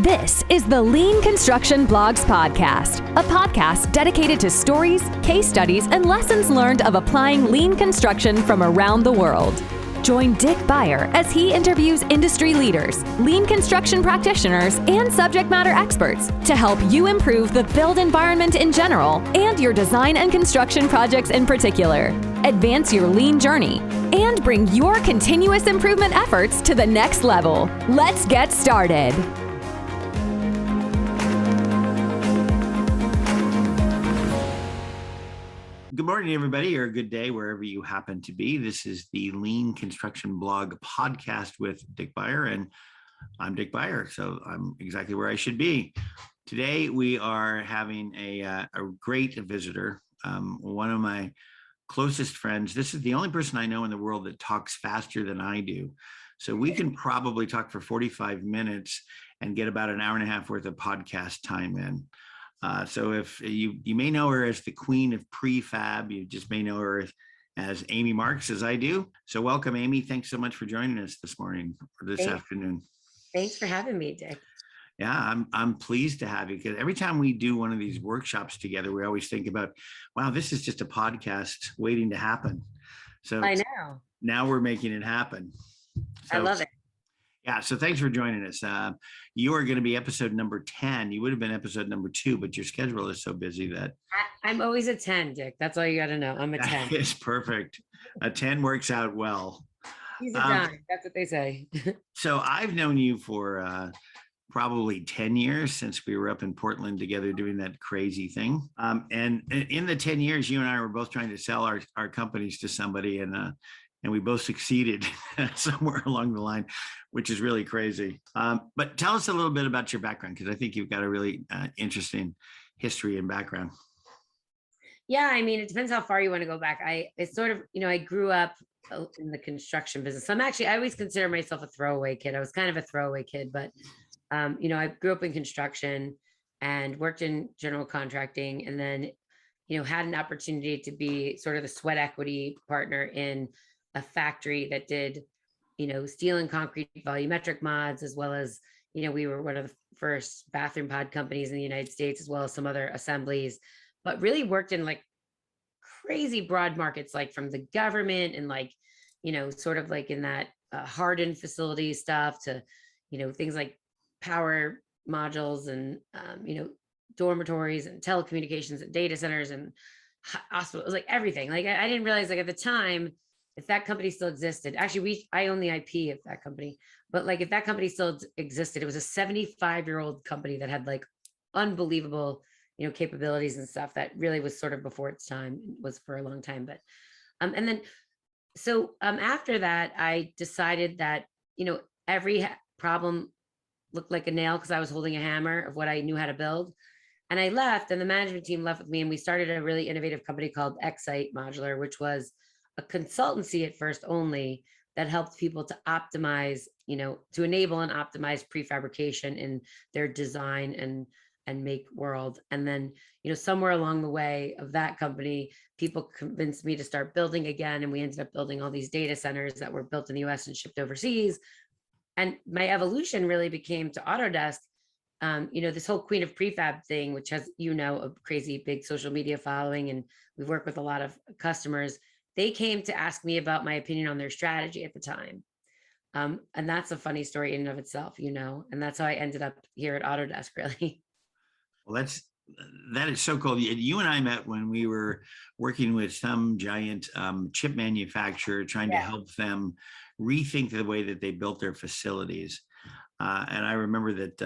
This is the Lean Construction Blogs Podcast, a podcast dedicated to stories, case studies, and lessons learned of applying lean construction from around the world. Join Dick Beyer as he interviews industry leaders, lean construction practitioners, and subject matter experts to help you improve the build environment in general and your design and construction projects in particular. Advance your lean journey and bring your continuous improvement efforts to the next level. Let's get started. Good morning, everybody, or good day, wherever you happen to be. This is the Lean Construction Blog podcast with Dick Beyer, and I'm Dick Beyer, so I'm exactly where I should be. Today, we are having a great visitor, one of my closest friends. This is the only person I know in the world that talks faster than I do. So we can probably talk for 45 minutes and get about an hour and a half worth of podcast time in. So if you may know her as the queen of prefab, you just may know her as Amy Marks, as I do. So welcome, Amy. Thanks so much for joining us this morning or this afternoon. Thanks for having me, Dick. Yeah, I'm pleased to have you, because every time we do one of these workshops together, we always think about, wow, this is just a podcast waiting to happen. So I know. Now we're making it happen. So, I love it. Yeah, so thanks for joining us. You are going to be episode number 10. You would have been episode number 2, but your schedule is so busy that I'm always a 10, Dick. That's all you got to know. I'm a 10. It's perfect. A 10 works out well. He's a dime. That's what they say. So I've known you for probably 10 years, since we were up in Portland together doing that crazy thing. And in the 10 years, you and I were both trying to sell our companies to somebody, and we both succeeded somewhere along the line, which is really crazy. But tell us a little bit about your background, because I think you've got a really interesting history and background. Yeah, I mean, it depends how far you want to go back. It's sort of, I grew up in the construction business. I always consider myself a throwaway kid. I was kind of a throwaway kid, but, I grew up in construction and worked in general contracting, and then, had an opportunity to be sort of the sweat equity partner in a factory that did, steel and concrete volumetric mods, as well as, we were one of the first bathroom pod companies in the United States, as well as some other assemblies, but really worked in like crazy broad markets, like from the government and like, sort of like in that hardened facility stuff to, things like power modules and, dormitories and telecommunications and data centers and hospitals, like everything. Like I didn't realize, like at the time, if that company still existed. Actually, I own the IP of that company, but like if that company still existed, it was a 75-year-old company that had like unbelievable, capabilities and stuff that really was sort of before its time, was for a long time. But and then after that, I decided that, every problem looked like a nail because I was holding a hammer of what I knew how to build. And I left, and the management team left with me, and we started a really innovative company called Excite Modular, which was a consultancy at first only that helped people to optimize, to enable and optimize prefabrication in their design and make world. And then, somewhere along the way of that company, people convinced me to start building again. And we ended up building all these data centers that were built in the US and shipped overseas. And my evolution really became to Autodesk. This whole Queen of Prefab thing, which has, a crazy big social media following, and we've worked with a lot of customers. They came to ask me about my opinion on their strategy at the time. And that's a funny story in and of itself, and that's how I ended up here at Autodesk, really. Well, that is so cool. You and I met when we were working with some giant chip manufacturer, trying to help them rethink the way that they built their facilities. And I remember that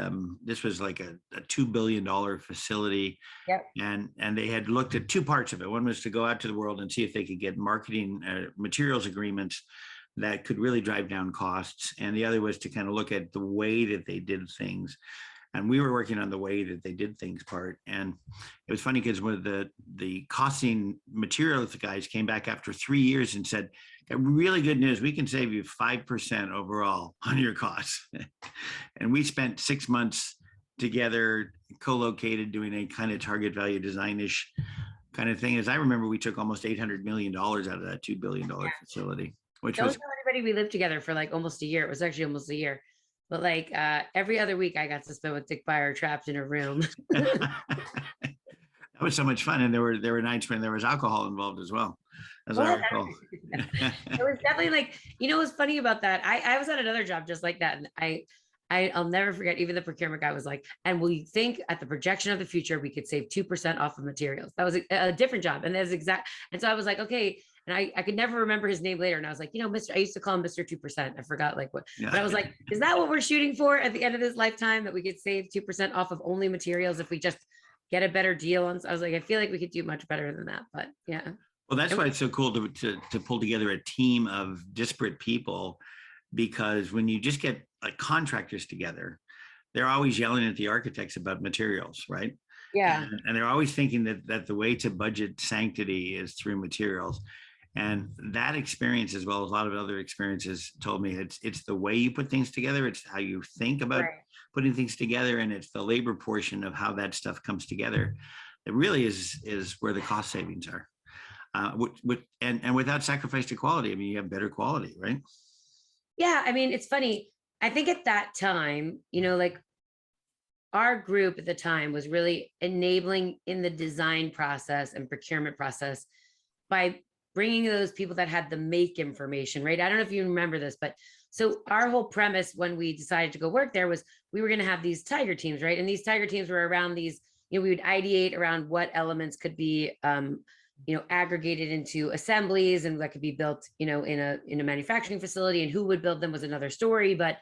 this was like a $2 billion facility. Yep. And they had looked at two parts of it. One was to go out to the world and see if they could get marketing materials agreements that could really drive down costs. And the other was to kind of look at the way that they did things. And we were working on the way that they did things part. And it was funny because when the costing materials guys came back after 3 years and said, really good news, we can save you 5% overall on your costs. And we spent 6 months together, co-located, doing a kind of target value design-ish kind of thing. As I remember, we took almost $800 million out of that $2 billion facility, which Don't was— tell anybody we lived together for like almost a year. It was actually almost a year. But like every other week I got to spend with Dick Byer trapped in a room. That was so much fun. And there were nights when there was alcohol involved as well, as I recall. It was definitely like, what's funny about that? I was at another job just like that. And I'll never forget, even the procurement guy was like, and we think at the projection of the future, we could save 2% off of materials. That was a different job. And that's exact. And so I was like, okay. And I could never remember his name later. And I was like, Mr. I used to call him Mr. 2%. I forgot like what, but I was like, is that what we're shooting for at the end of this lifetime, that we could save 2% off of only materials if we just get a better deal on? So I was like, I feel like we could do much better than that, but yeah. Well, that's why it's so cool to pull together a team of disparate people, because when you just get like contractors together, they're always yelling at the architects about materials, right? Yeah. And they're always thinking that the way to budget sanctity is through materials. And that experience, as well as a lot of other experiences, told me it's the way you put things together. It's how you think about putting things together, and it's the labor portion of how that stuff comes together. It really is where the cost savings are. And without sacrifice to quality. I mean, you have better quality, right? Yeah, I mean, it's funny. I think at that time, like our group at the time was really enabling in the design process and procurement process by bringing those people that had the make information, right? I don't know if you remember this, but so our whole premise when we decided to go work there was we were going to have these tiger teams, right? And these tiger teams were around these, we would ideate around what elements could be aggregated into assemblies and that could be built, in a manufacturing facility, and who would build them was another story. But,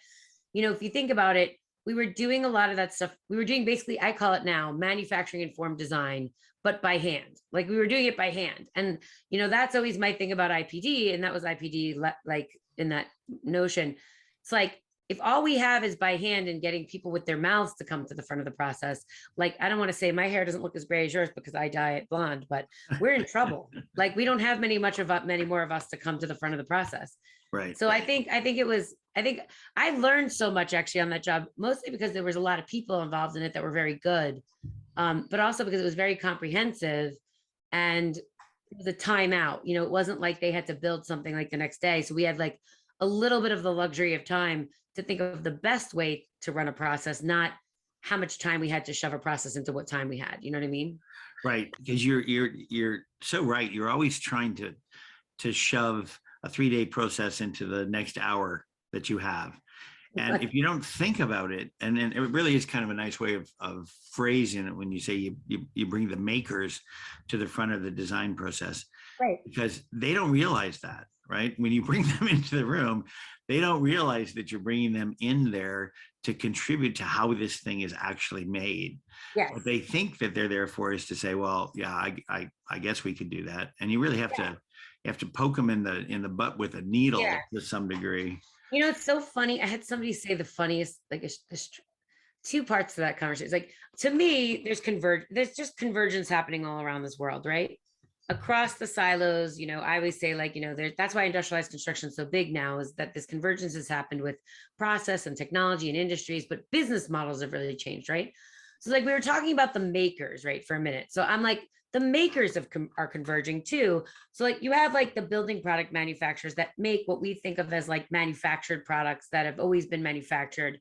if you think about it, we were doing a lot of that stuff. We were doing basically, I call it now manufacturing informed design, but by hand. Like we were doing it by hand. And, that's always my thing about IPD. And that was IPD, like in that notion. It's like, if all we have is by hand and getting people with their mouths to come to the front of the process, like, I don't want to say my hair doesn't look as gray as yours because I dye it blonde, but we're in trouble. Like we don't have many more of us to come to the front of the process. Right. So I think I learned so much actually on that job, mostly because there was a lot of people involved in it that were very good. But also because it was very comprehensive and the timeout, it wasn't like they had to build something like the next day. So we had like a little bit of the luxury of time to think of the best way to run a process, not how much time we had to shove a process into what time we had. You know what I mean? Right. Because you're so right. You're always trying to shove a 3-day process into the next hour that you have. And if you don't think about it, and then it really is kind of a nice way of phrasing it when you say you bring the makers to the front of the design process, right? Because they don't realize that, right? When you bring them into the room, they don't realize that you're bringing them in there to contribute to how this thing is actually made. Yes. What they think that they're there for is to say, well, yeah, I guess we could do that. And you really have to poke them in the butt with a needle to some degree. It's so funny. I had somebody say the funniest, like there's 2 parts to that conversation. It's like, to me, there's just convergence happening all around this world, right? Across the silos, I always say like, that's why industrialized construction is so big now, is that this convergence has happened with process and technology and industries, but business models have really changed, right? So like we were talking about the makers, right, for a minute. So I'm like, the makers are converging too. So like you have like the building product manufacturers that make what we think of as like manufactured products that have always been manufactured.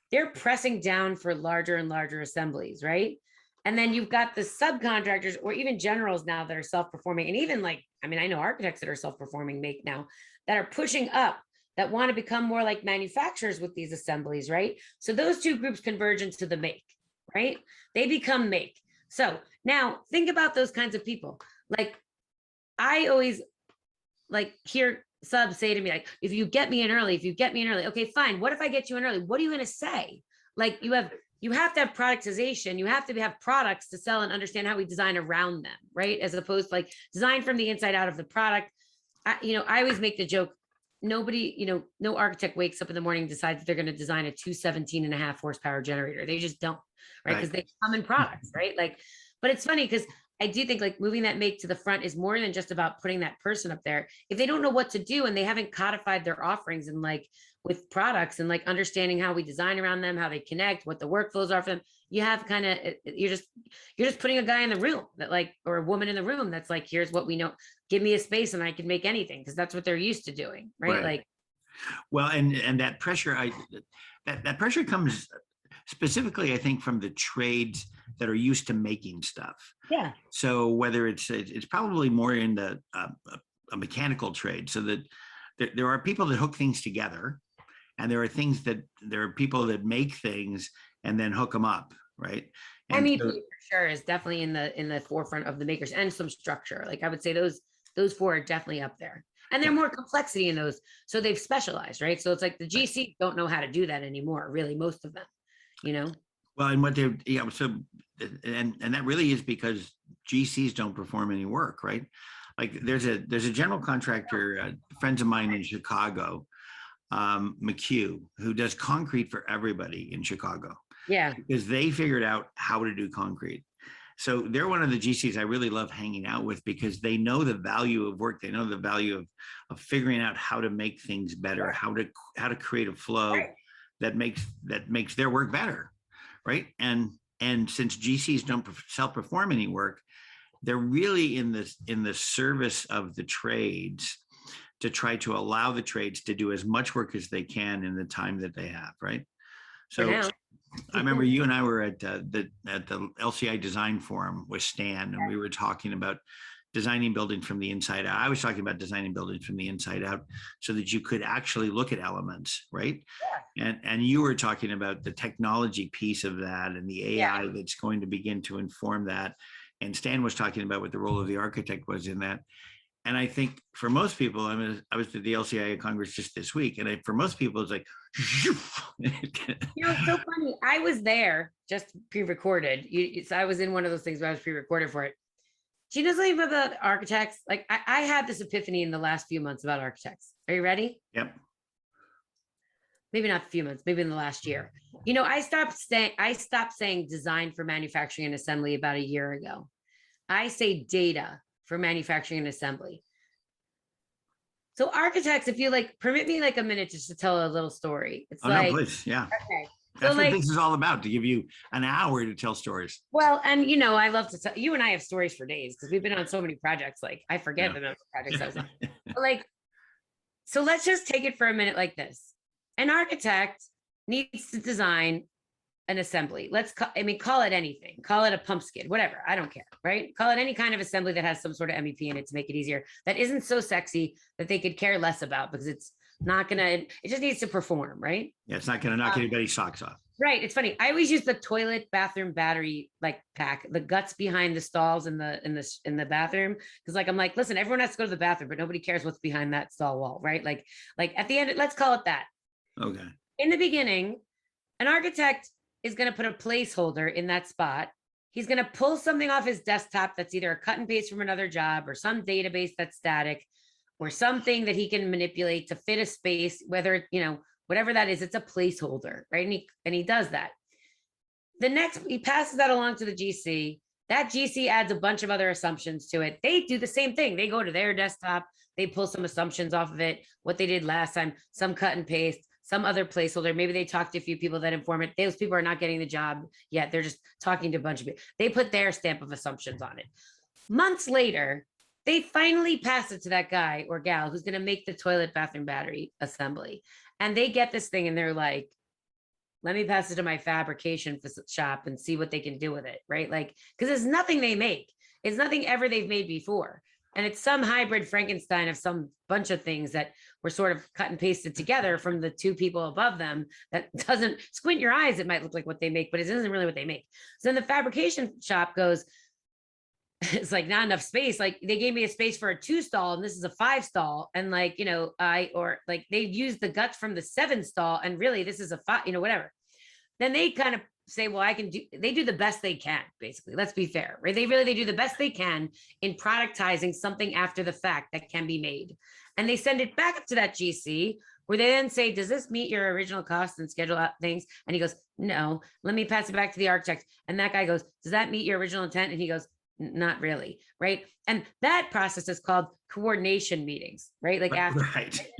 They're pressing down for larger and larger assemblies, right? And then you've got the subcontractors or even generals now that are self-performing. And even like, I mean, I know architects that are self-performing make now that are pushing up, that want to become more like manufacturers with these assemblies, right? So those 2 groups converge into the make, right? They become make. So now think about those kinds of people. Like I always like hear subs say to me, like, if you get me in early, okay, fine. What if I get you in early? What are you going to say? Like you have to have productization. You have to have products to sell and understand how we design around them, right? As opposed to like design from the inside out of the product. I always make the joke, nobody, no architect wakes up in the morning and decides they're going to design a 217.5 horsepower generator. They just don't, right? Because they come in products, right? Like, but it's funny because I do think like moving that make to the front is more than just about putting that person up there. If they don't know what to do and they haven't codified their offerings and like with products and like understanding how we design around them, how they connect, what the workflows are for them, you have kind of, you're just putting a guy in the room that like, or a woman in the room that's like, here's what we know, give me a space and I can make anything, because that's what they're used to doing, right? Like, well, and that pressure, that pressure comes specifically, I think, from the trades that are used to making stuff. Yeah. So whether it's probably more in the a mechanical trade, so that there are people that hook things together, and there are people that make things and then hook them up, right? And MEP for sure is definitely in the forefront of the makers, and some structure. Like I would say those four are definitely up there. And they're more complexity in those. So they've specialized, right? So it's like the GCs don't know how to do that anymore, really, most of them, you know? Well, and what they, yeah, so, and that really is because GCs don't perform any work, right? Like there's a general contractor, friends of mine in Chicago, McHugh, who does concrete for everybody in Chicago. Yeah. Because they figured out how to do concrete. So they're one of the GCs I really love hanging out with, because they know the value of work. They know the value of figuring out how to make things better, how to create a flow that makes their work better, right? And since GCs don't self-perform any work, they're really in the service of the trades to try to allow the trades to do as much work as they can in the time that they have, right? So I remember you and I were at the LCI Design Forum with Stan, and we were talking about designing buildings from the inside out. I was talking about designing buildings from the inside out so that you could actually look at elements, right? Yeah. And you were talking about the technology piece of that and the AI that's going to begin to inform that. And Stan was talking about what the role of the architect was in that. And I think for most people, I was at the LCIA Congress just this week, and for most people, it's like, you know, it's so funny. I was there just pre-recorded. So I was in one of those things where I was pre-recorded for it. Do you know something about architects? Like I had this epiphany in the last few months about architects. Are you ready? Yep. Maybe not a few months, maybe in the last year. You know, I stopped saying design for manufacturing and assembly about a year ago. I say data for manufacturing and assembly. So architects, if you like, permit me like a minute just to tell a little story. It's no, please. Yeah. Okay. That's so what like, this is all about, to give you an hour to tell stories. Well, and you know, I love to tell you, and I have stories for days because we've been on so many projects. Like I forget the number of projects I was on. But like, so let's just take it for a minute like this. An architect needs to design an assembly. Call it anything. Call it a pump skid, whatever. I don't care, right? Call it any kind of assembly that has some sort of MEP in it to make it easier. That isn't so sexy that they could care less about, because it's not gonna. It just needs to perform, right? Yeah, it's not gonna knock anybody's socks off. Right. It's funny. I always use the toilet bathroom battery like pack, the guts behind the stalls in the bathroom, because like I'm like, listen, everyone has to go to the bathroom, but nobody cares what's behind that stall wall, right? Like at the end, let's call it that. Okay. In the beginning, an architect is going to put a placeholder in that spot. He's going to pull something off his desktop that's either a cut and paste from another job or some database that's static or something that he can manipulate to fit a space, whether, you know, whatever that is, it's a placeholder, right? And he does that. He passes that along to the GC. That GC adds a bunch of other assumptions to it. They do the same thing. They go to their desktop, they pull some assumptions off of it, what they did last time, some cut and paste, some other placeholder. Maybe they talked to a few people that inform it. Those people are not getting the job yet. They're just talking to a bunch of people. They put their stamp of assumptions on it. Months later, they finally pass it to that guy or gal who's going to make the toilet bathroom battery assembly. And they get this thing and they're like, let me pass it to my fabrication shop and see what they can do with it, right? Like, because it's nothing they make. It's nothing ever they've made before. And it's some hybrid Frankenstein of some bunch of things that were sort of cut and pasted together from the two people above them. That doesn't, squint your eyes, it might look like what they make, but it isn't really what they make. So then the fabrication shop goes, it's like not enough space. Like they gave me a space for a 2-stall and this is a 5-stall. And like, you know, they've used the guts from the 7-stall and really this is a 5, you know, whatever. Then they kind of say, well, they do the best they can, basically. Let's be fair, right? They do the best they can in productizing something after the fact that can be made. And they send it back up to that GC where they then say, does this meet your original cost and schedule out things? And he goes, no, let me pass it back to the architect. And that guy goes, does that meet your original intent? And he goes, not really, right? And that process is called coordination meetings, right? Like after right.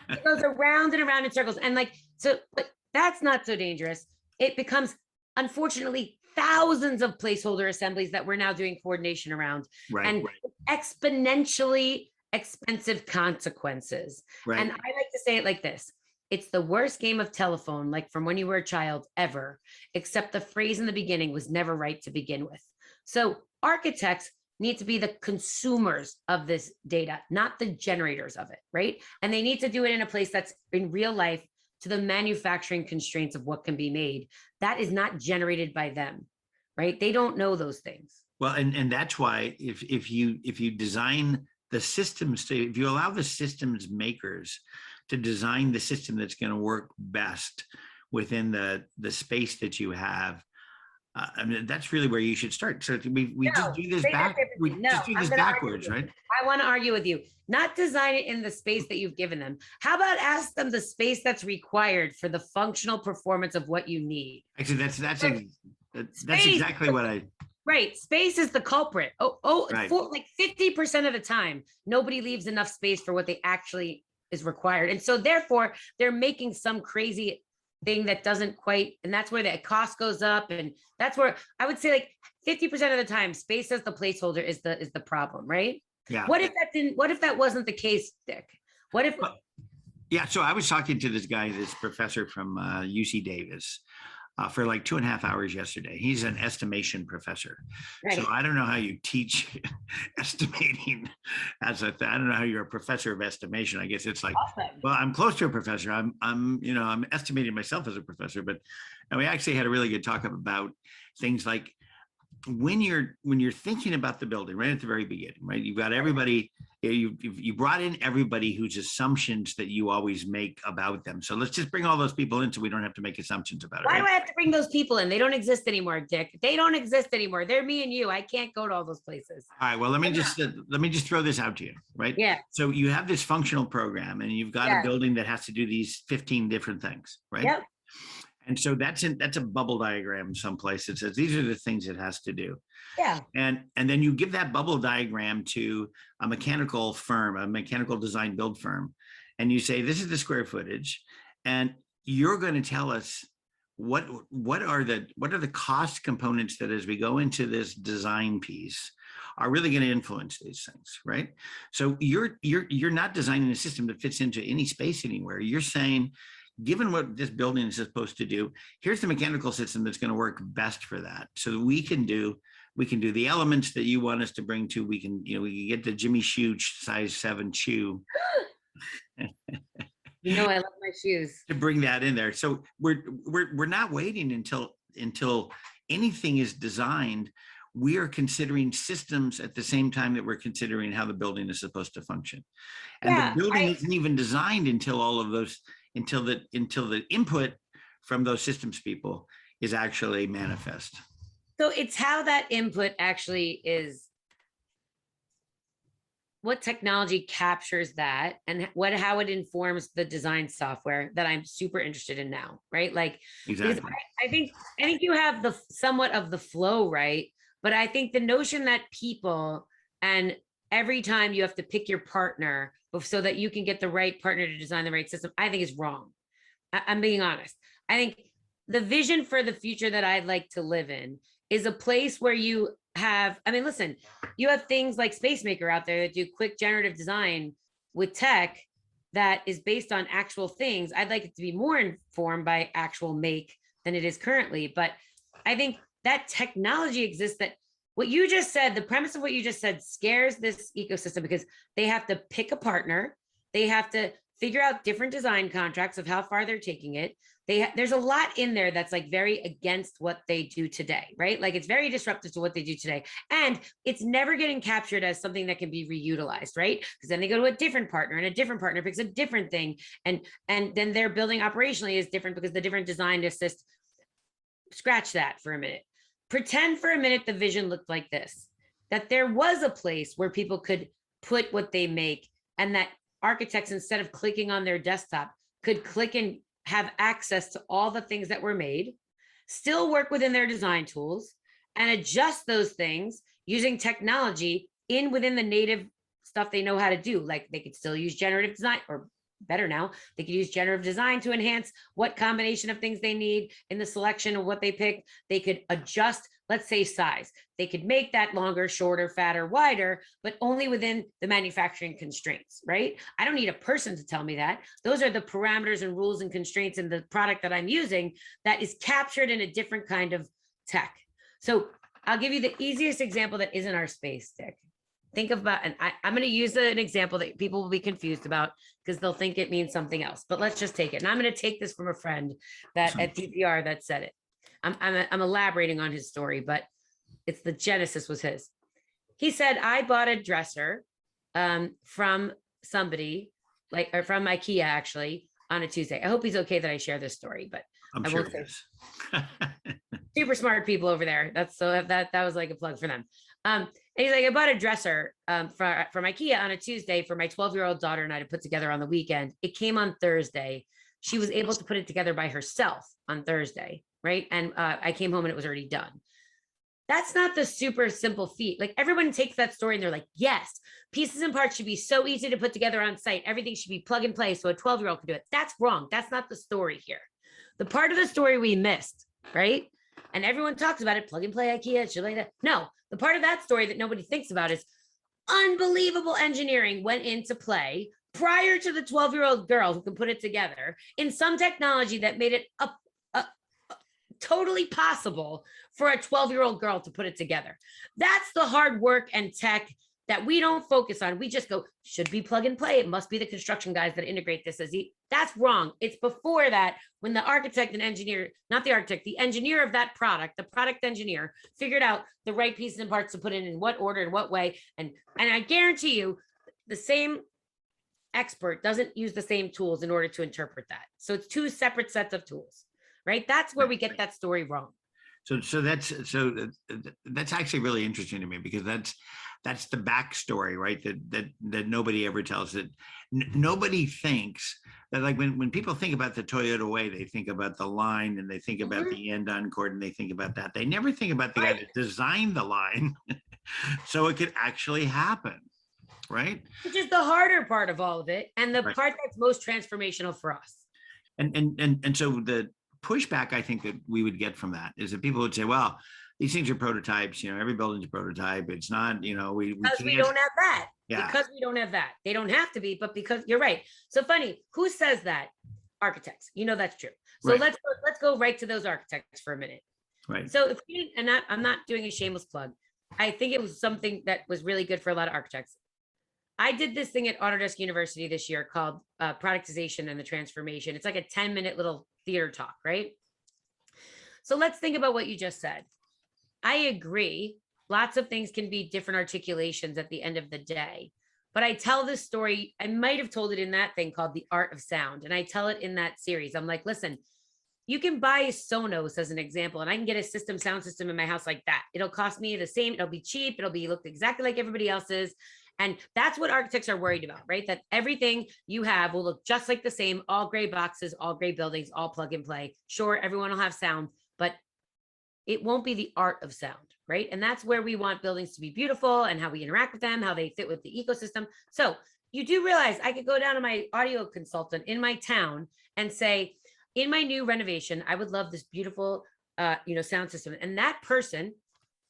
It goes around and around in circles. And like, so but that's not so dangerous. It becomes, unfortunately, thousands of placeholder assemblies that we're now doing coordination around, and exponentially expensive consequences. Right. And I like to say it like this. It's the worst game of telephone, like from when you were a child ever, except the phrase in the beginning was never right to begin with. So architects need to be the consumers of this data, not the generators of it, right? And they need to do it in a place that's in real life to the manufacturing constraints of what can be made. That is not generated by them, right? They don't know those things. Well, and that's why if you design the systems, if you allow the systems makers to design the system that's going to work best within the space that you have, I mean, that's really where you should start. So we just do this backwards, right? I want to argue with you. Not design it in the space that you've given them. How about ask them the space that's required for the functional performance of what you need? Actually, that's exactly what I. Right. Space is the culprit. Right. For like 50% of the time, nobody leaves enough space for what they actually is required. And so therefore, they're making some crazy thing that doesn't quite, and that's where the cost goes up. And that's where I would say like 50% of the time, space as the placeholder is the problem, right? Yeah. What if that wasn't the case, Dick? What if? Yeah. So I was talking to this guy, this professor from UC Davis, for like 2.5 hours yesterday. He's an estimation professor. Right. So I don't know how you teach estimating I don't know how you're a professor of estimation. I guess it's like, awesome. Well, I'm close to a professor. I'm estimating myself as a professor, but and we actually had a really good talk about things like when you're thinking about the building right at the very beginning, right? You've got everybody, you brought in everybody whose assumptions that you always make about them. So let's just bring all those people in so we don't have to make assumptions about it. Why do I have to bring those people in? They don't exist anymore, Dick. They don't exist anymore. They're me and you. I can't go to all those places. All right. Well, let me just throw this out to you, right? Yeah. So you have this functional program and you've got a building that has to do these 15 different things, right? Yep. And so that's a bubble diagram someplace that says these are the things it has to do. Yeah. And then you give that bubble diagram to a mechanical firm, a mechanical design build firm, and you say this is the square footage, and you're going to tell us what are the cost components that as we go into this design piece are really going to influence these things, right? So you're not designing a system that fits into any space anywhere. You're saying, given what this building is supposed to do, here's the mechanical system that's going to work best for that. So that we can do the elements that you want us to bring to, we can get the Jimmy Choo size 7 shoe. I love my shoes. To bring that in there. So we're not waiting until anything is designed. We are considering systems at the same time that we're considering how the building is supposed to function. And the building isn't even designed until all of those, until the input from those systems people is actually manifest. So it's how that input actually is, what technology captures that, and how it informs the design software that I'm super interested in now, right? Like, exactly. I think you have the somewhat of the flow, right? But I think the notion that people, and every time you have to pick your partner so that you can get the right partner to design the right system, I think is wrong. I'm being honest. I think the vision for the future that I'd like to live in is a place where you have, listen, you have things like SpaceMaker out there that do quick generative design with tech that is based on actual things. I'd like it to be more informed by actual make than it is currently. But I think that technology exists, that what you just said, the premise of what you just said scares this ecosystem because they have to pick a partner. They have to figure out different design contracts of how far they're taking it. There's a lot in there that's like very against what they do today, right? Like it's very disruptive to what they do today. And it's never getting captured as something that can be reutilized, right? Because then they go to a different partner and a different partner picks a different thing. And then their building operationally is different because the different design assist. Scratch that for a minute. Pretend for a minute the vision looked like this, that there was a place where people could put what they make, and that architects, instead of clicking on their desktop, could click and have access to all the things that were made, still work within their design tools, and adjust those things using technology within the native stuff they know how to do. Like they could still use generative design or better now. They could use generative design to enhance what combination of things they need in the selection of what they pick. They could adjust, let's say, size. They could make that longer, shorter, fatter, wider, but only within the manufacturing constraints, right? I don't need a person to tell me that. Those are the parameters and rules and constraints in the product that I'm using that is captured in a different kind of tech. So I'll give you the easiest example that isn't our space, Dick. Think about, and I'm going to use an example that people will be confused about because they'll think it means something else, but let's just take it. And I'm going to take this from a friend that at DPR that said it. I'm elaborating on his story, but it's the genesis was his. He said, I bought a dresser from somebody or from IKEA actually on a Tuesday. I hope he's okay that I share this story, but I'm sure he is. Super smart people over there. That was like a plug for them. And he's like, I bought a dresser from IKEA on a Tuesday for my 12-year-old daughter and I to put together on the weekend. It came on Thursday. She was able to put it together by herself on Thursday, right? And I came home and it was already done. That's not the super simple feat. Like everyone takes that story and they're like, yes, pieces and parts should be so easy to put together on site. Everything should be plug and play so a 12-year-old can do it. That's wrong. That's not the story here. The part of the story we missed, right? And everyone talks about it, plug and play IKEA, shit like that. No, the part of that story that nobody thinks about is unbelievable engineering went into play prior to the 12-year-old girl who can put it together in some technology that made it totally possible for a 12-year-old girl to put it together. That's the hard work and tech that we don't focus on. We just go, should be plug and play. It must be the construction guys that integrate this that's wrong. It's before that when the architect and engineer, not the architect, the engineer of that product, the product engineer figured out the right pieces and parts to put in what order and what way. And I guarantee you the same expert doesn't use the same tools in order to interpret that. So it's two separate sets of tools, right? That's where we get that story wrong. So that's actually really interesting to me because that's the backstory, right? That nobody ever tells. That nobody thinks that, like when people think about the Toyota way, they think about the line and they think about the end-on cord and they think about that. They never think about the guy that designed the line so it could actually happen, right? Which is the harder part of all of it and the part that's most transformational for us. And so the pushback I think that we would get from that is that people would say, well, these things are prototypes, every building's a prototype. It's not, we don't have that. Yeah. Because we don't have that. They don't have to be, but because you're right. So funny, who says that? Architects. That's true. So let's go right to those architects for a minute. Right. So if you and I'm not doing a shameless plug. I think it was something that was really good for a lot of architects. I did this thing at Autodesk University this year called Productization and the Transformation. It's like a 10-minute little theater talk, right? So let's think about what you just said. I agree. Lots of things can be different articulations at the end of the day. But I tell this story, I might have told it in that thing called The Art of Sound. And I tell it in that series. I'm like, listen, you can buy a Sonos as an example, and I can get a sound system in my house like that. It'll cost me the same. It'll be cheap. It'll be look exactly like everybody else's. And that's what architects are worried about, right? That everything you have will look just like the same, all gray boxes, all gray buildings, all plug and play. Sure, everyone will have sound, but it won't be the art of sound, right? And that's where we want buildings to be beautiful and how we interact with them, how they fit with the ecosystem. So you do realize I could go down to my audio consultant in my town and say, in my new renovation, I would love this beautiful, sound system. And that person,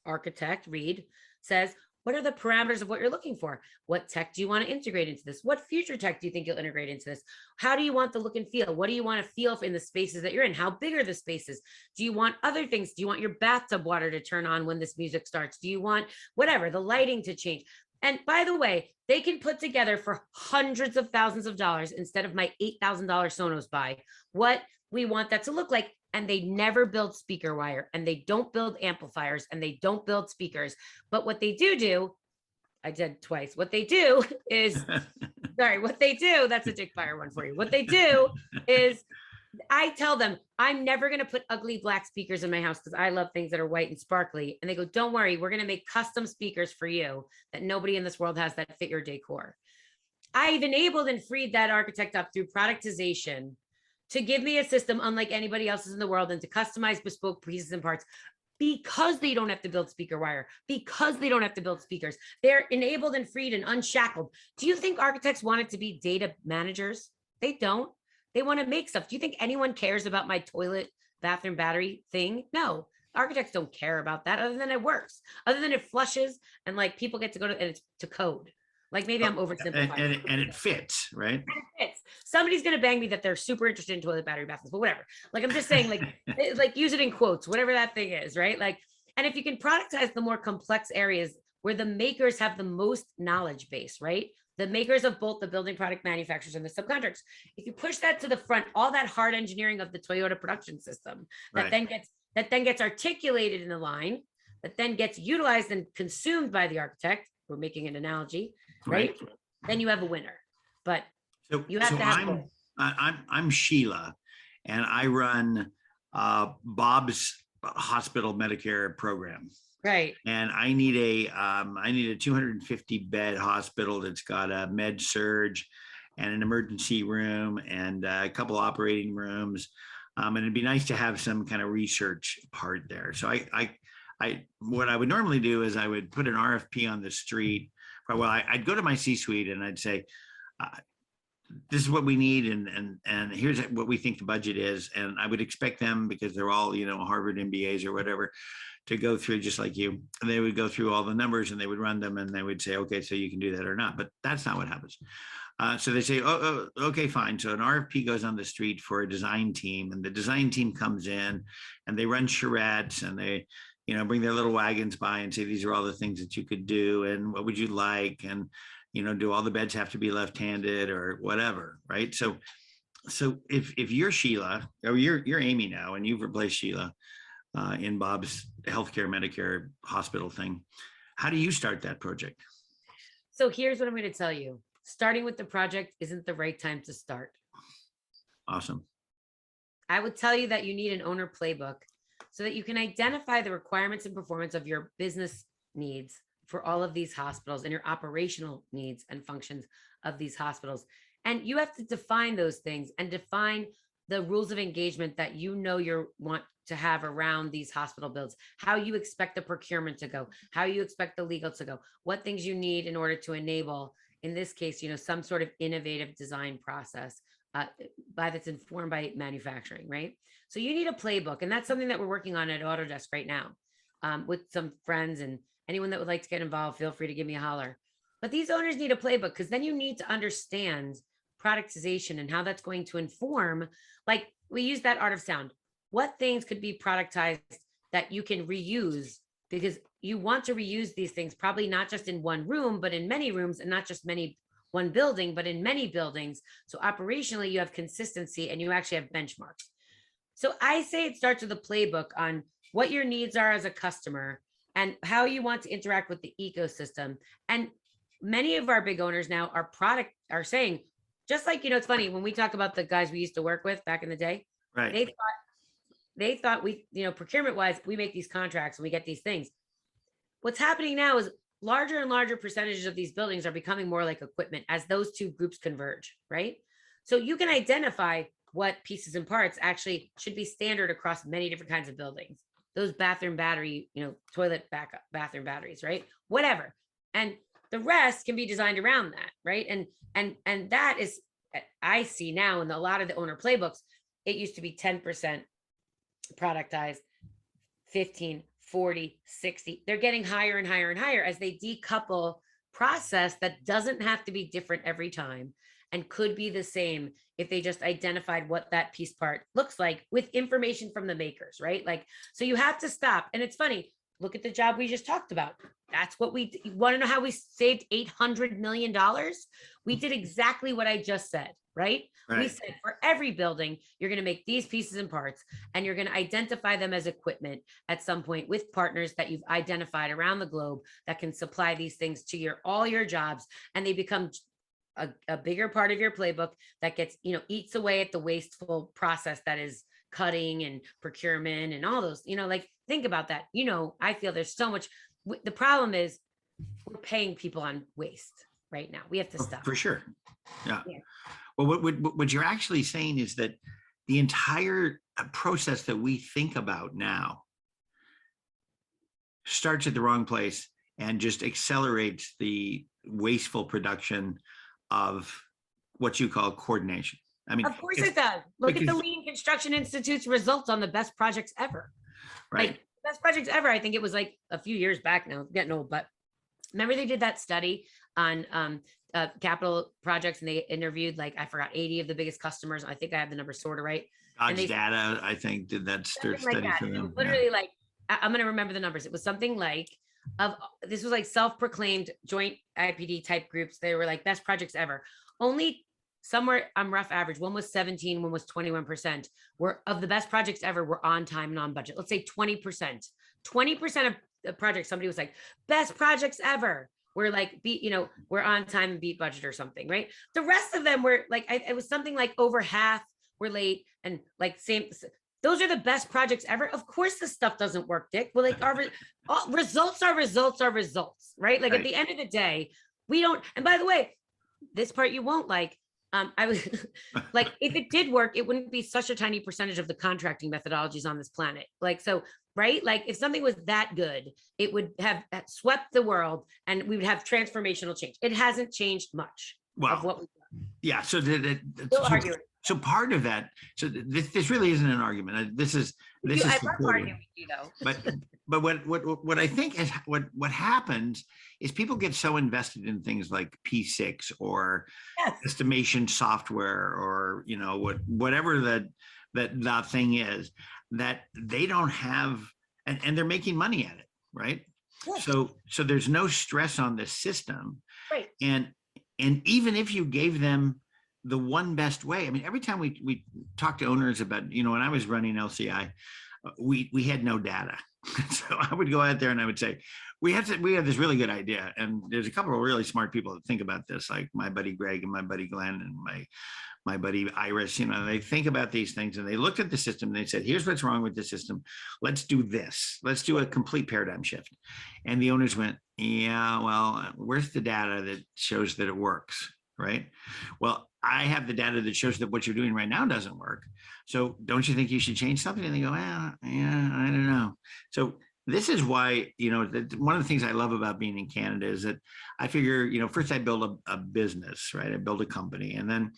architect, Reed, says, what are the parameters of what you're looking for? What tech do you want to integrate into this? What future tech do you think you'll integrate into this? How do you want the look and feel? What do you want to feel in the spaces that you're in? How big are the spaces? Do you want other things? Do you want your bathtub water to turn on when this music starts? Do you want whatever, the lighting to change? And by the way, they can put together for hundreds of thousands of dollars instead of my $8,000 Sonos buy what we want that to look like. And they never build speaker wire, and they don't build amplifiers, and they don't build speakers. But what they do, I did twice. What they do is, that's a Dick Fire one for you. What they do is I tell them, I'm never going to put ugly black speakers in my house because I love things that are white and sparkly. And they go, don't worry, we're going to make custom speakers for you that nobody in this world has that fit your decor. I've enabled and freed that architect up through productization to give me a system unlike anybody else's in the world and to customize bespoke pieces and parts because they don't have to build speaker wire, because they don't have to build speakers. They're enabled and freed and unshackled. Do you think architects want it to be data managers? They don't. They want to make stuff. Do you think anyone cares about my toilet bathroom battery thing? No. Architects don't care about that other than it works, other than it flushes and like people get to go to, and it's to code. Like maybe I'm oversimplifying. And it fits, right? And it fits. Somebody's going to bang me that they're super interested in toilet battery bathrooms, but whatever. Like I'm just saying, like use it in quotes, whatever that thing is, right? Like, and if you can productize the more complex areas where the makers have the most knowledge base, right? The makers of both the building product manufacturers and the subcontractors. If you push that to the front, all that hard engineering of the Toyota production system that then gets articulated in the line, that then gets utilized and consumed by the architect. We're making an analogy, right? Then you have a winner. But you have to have both. I'm Sheila, and I run Bob's hospital Medicare program. Right. And I need a 250 bed hospital that's got a med surge and an emergency room and a couple operating rooms. And it'd be nice to have some kind of research part there. So what I would normally do is I would put an RFP on the street. Well, I'd go to my C-suite and I'd say, this is what we need, and here's what we think the budget is. And I would expect them, because they're all, Harvard MBAs or whatever, to go through just like you. And they would go through all the numbers and they would run them and they would say, okay, so you can do that or not. But that's not what happens. So they say, oh, okay, fine. So an RFP goes on the street for a design team, and the design team comes in and they run charrettes and they, bring their little wagons by and say, these are all the things that you could do. And what would you like? And, do all the beds have to be left-handed or whatever, right? So if you're Sheila, or you're Amy now, and you've replaced Sheila in Bob's healthcare Medicare hospital thing, how do you start that project? So here's what I'm going to tell you. Starting with the project isn't the right time to start. Awesome. I would tell you that you need an owner playbook so that you can identify the requirements and performance of your business needs for all of these hospitals and your operational needs and functions of these hospitals. And you have to define those things and define the rules of engagement that you want to have around these hospital builds, how you expect the procurement to go, how you expect the legal to go, what things you need in order to enable, in this case, some sort of innovative design process that's informed by manufacturing, right? So you need a playbook, and that's something that we're working on at Autodesk right now with some friends, and anyone that would like to get involved, feel free to give me a holler. But these owners need a playbook, because then you need to understand productization and how that's going to inform, like we use that art of sound. What things could be productized that you can reuse, because you want to reuse these things, probably not just in one room, but in many rooms, and not just one building, but in many buildings. So operationally, you have consistency and you actually have benchmarks. So I say it starts with a playbook on what your needs are as a customer and how you want to interact with the ecosystem. And many of our big owners now are saying, just like, it's funny when we talk about the guys we used to work with back in the day, right? They thought we, procurement wise, we make these contracts and we get these things. What's happening now is larger and larger percentages of these buildings are becoming more like equipment as those two groups converge, right? So you can identify what pieces and parts actually should be standard across many different kinds of buildings. Those bathroom battery, toilet backup, bathroom batteries, right? Whatever. And the rest can be designed around that, right? And that is, I see now in a lot of the owner playbooks, it used to be 10% productized, 15, 40, 60. They're getting higher and higher and higher as they decouple process that doesn't have to be different every time and could be the same if they just identified what that piece part looks like with information from the makers, right? Like, so you have to stop. And it's funny, look at the job we just talked about. That's what you want to know how we saved $800 million? We did exactly what I just said, right? We said for every building, you're going to make these pieces and parts, and you're going to identify them as equipment at some point with partners that you've identified around the globe that can supply these things to all your jobs. And they become a bigger part of your playbook that gets, eats away at the wasteful process that is cutting and procurement and all those, like, think about that. I feel there's so much. The problem is we're paying people on waste right now. We have to stop. For sure. Yeah. Well, what you're actually saying is that the entire process that we think about now starts at the wrong place and just accelerates the wasteful production of what you call coordination. I mean, Of course it does. Look at the because- Lean Construction Institute's results on the best projects ever. right. Like best projects ever. I think it was like a few years back now, getting old, but remember they did that study on capital projects and they interviewed like, I forgot 80 of the biggest customers. I think I have the numbers sort of right. And Dodge they Data, I think, did that something study like that. for It was them. literally like, I'm going to remember the numbers. It was something like this was like self-proclaimed joint IPD type groups. They were like best projects ever. Only somewhere on rough average, one was 17, one was 21% were of the best projects ever were on time and on budget. Let's say 20%. 20% of the projects, somebody was like, best projects ever. We're like, we're on time and beat budget or something, right? The rest of them were like, it was something like over half were late and like same. Those are the best projects ever. Of course, this stuff doesn't work, Dick. Well, like our results are results, right? Like at the end of the day, we don't. And by the way, this part you won't like. I was like, if it did work, it wouldn't be such a tiny percentage of the contracting methodologies on this planet. Like, so, right? Like if something was that good, it would have swept the world and we would have transformational change. It hasn't changed much of what we've done. Yeah. So Still arguing. So part of that, so this really isn't an argument. This is I love arguing with you though. But what I think is what happens is people get so invested in things like P6 or estimation software or whatever that thing is, that they don't have, and they're making money at it, right? Yes. So there's no stress on the system, right? And even if you gave them the one best way. I mean, every time we talk to owners about, when I was running LCI, we had no data. So I would go out there and I would say, we have this really good idea. And there's a couple of really smart people that think about this, like my buddy Greg and my buddy Glenn and my buddy Iris, they think about these things and they looked at the system and they said, here's what's wrong with the system. Let's do this. Let's do a complete paradigm shift. And the owners went, yeah, well, where's the data that shows that it works? Right? Well, I have the data that shows that what you're doing right now doesn't work. So don't you think you should change something? And they go, yeah, I don't know. So this is why, one of the things I love about being in Canada is that I figure, first I build a business, right? I build a company and then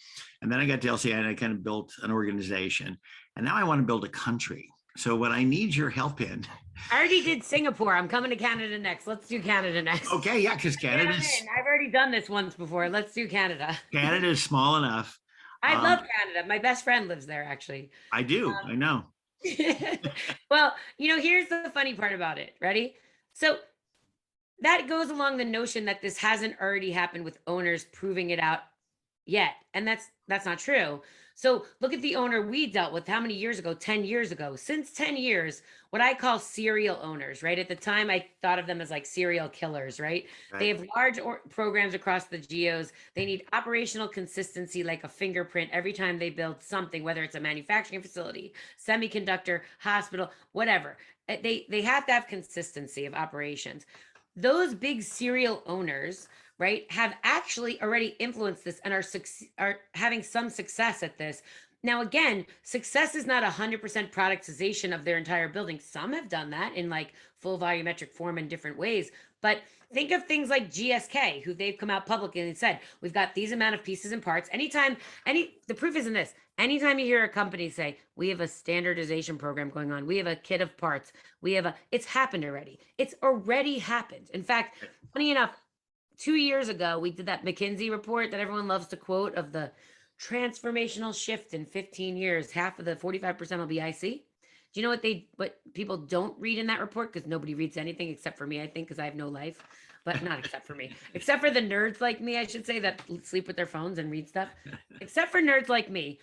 I got to LCI and I kind of built an organization and now I want to build a country. So what I need your help in. I already did Singapore. I'm coming to Canada next. Let's do Canada next. Okay, yeah, because Canada's. I've already done this once before. Let's do Canada. Canada is small enough. I love Canada. My best friend lives there, actually. I do. I know. Well, here's the funny part about it. Ready? So that goes along the notion that this hasn't already happened with owners proving it out yet. And that's not true. So look at the owner we dealt with how many years ago? 10 years ago. Since 10 years, what I call serial owners, right? At the time, I thought of them as like serial killers, right? They have large programs across the geos. They need operational consistency, like a fingerprint every time they build something, whether it's a manufacturing facility, semiconductor, hospital, whatever. They have to have consistency of operations. Those big serial owners, right, have actually already influenced this and are having some success at this. Now, again, success is not 100% productization of their entire building. Some have done that in like full volumetric form in different ways. But think of things like GSK, who they've come out publicly and said, we've got these amount of pieces and parts. The proof is in this. Anytime you hear a company say, we have a standardization program going on, we have a kit of parts, it's happened already. It's already happened. In fact, funny enough, 2 years ago, we did that McKinsey report that everyone loves to quote of the transformational shift in 15 years. Half of the 45% will be IC. Do you know what people don't read in that report? Because nobody reads anything except for me, I think, because I have no life. But not except for me. Except for the nerds like me, I should say, that sleep with their phones and read stuff. Except for nerds like me.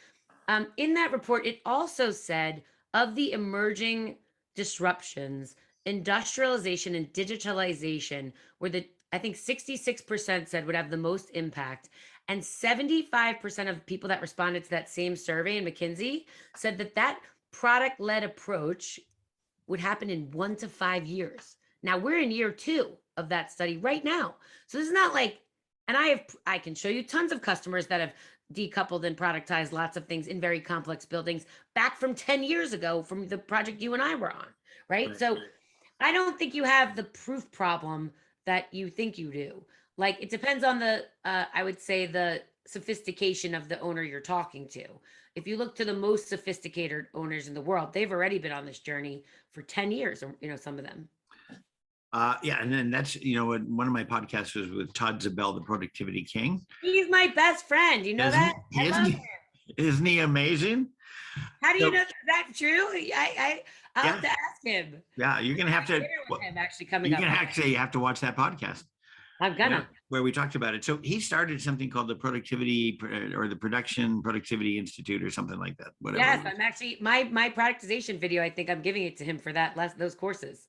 In that report, it also said of the emerging disruptions, industrialization and digitalization were I think 66% said would have the most impact. And 75% of people that responded to that same survey in McKinsey said that product-led approach would happen in 1 to 5 years. Now we're in year 2 of that study right now. So this is not like, and I can show you tons of customers that have decoupled and productized lots of things in very complex buildings back from 10 years ago from the project you and I were on, right? So I don't think you have the proof problem that you think you do. Like, it depends on I would say the sophistication of the owner you're talking to. If you look to the most sophisticated owners in the world, they've already been on this journey for 10 years, or some of them. Yeah, and then that's one of my podcasts was with Todd Zabel, the Productivity King. He's my best friend. You know that? I love him. Isn't he amazing? How do you know that's true? I'll have to ask him. Yeah, you're gonna have to. With him actually coming you up. can actually have to watch that podcast. I'm gonna. Where we talked about it. So he started something called the Productivity or the Production Productivity Institute or something like that. Whatever. Yes, I'm actually my productization video. I think I'm giving it to him for those courses.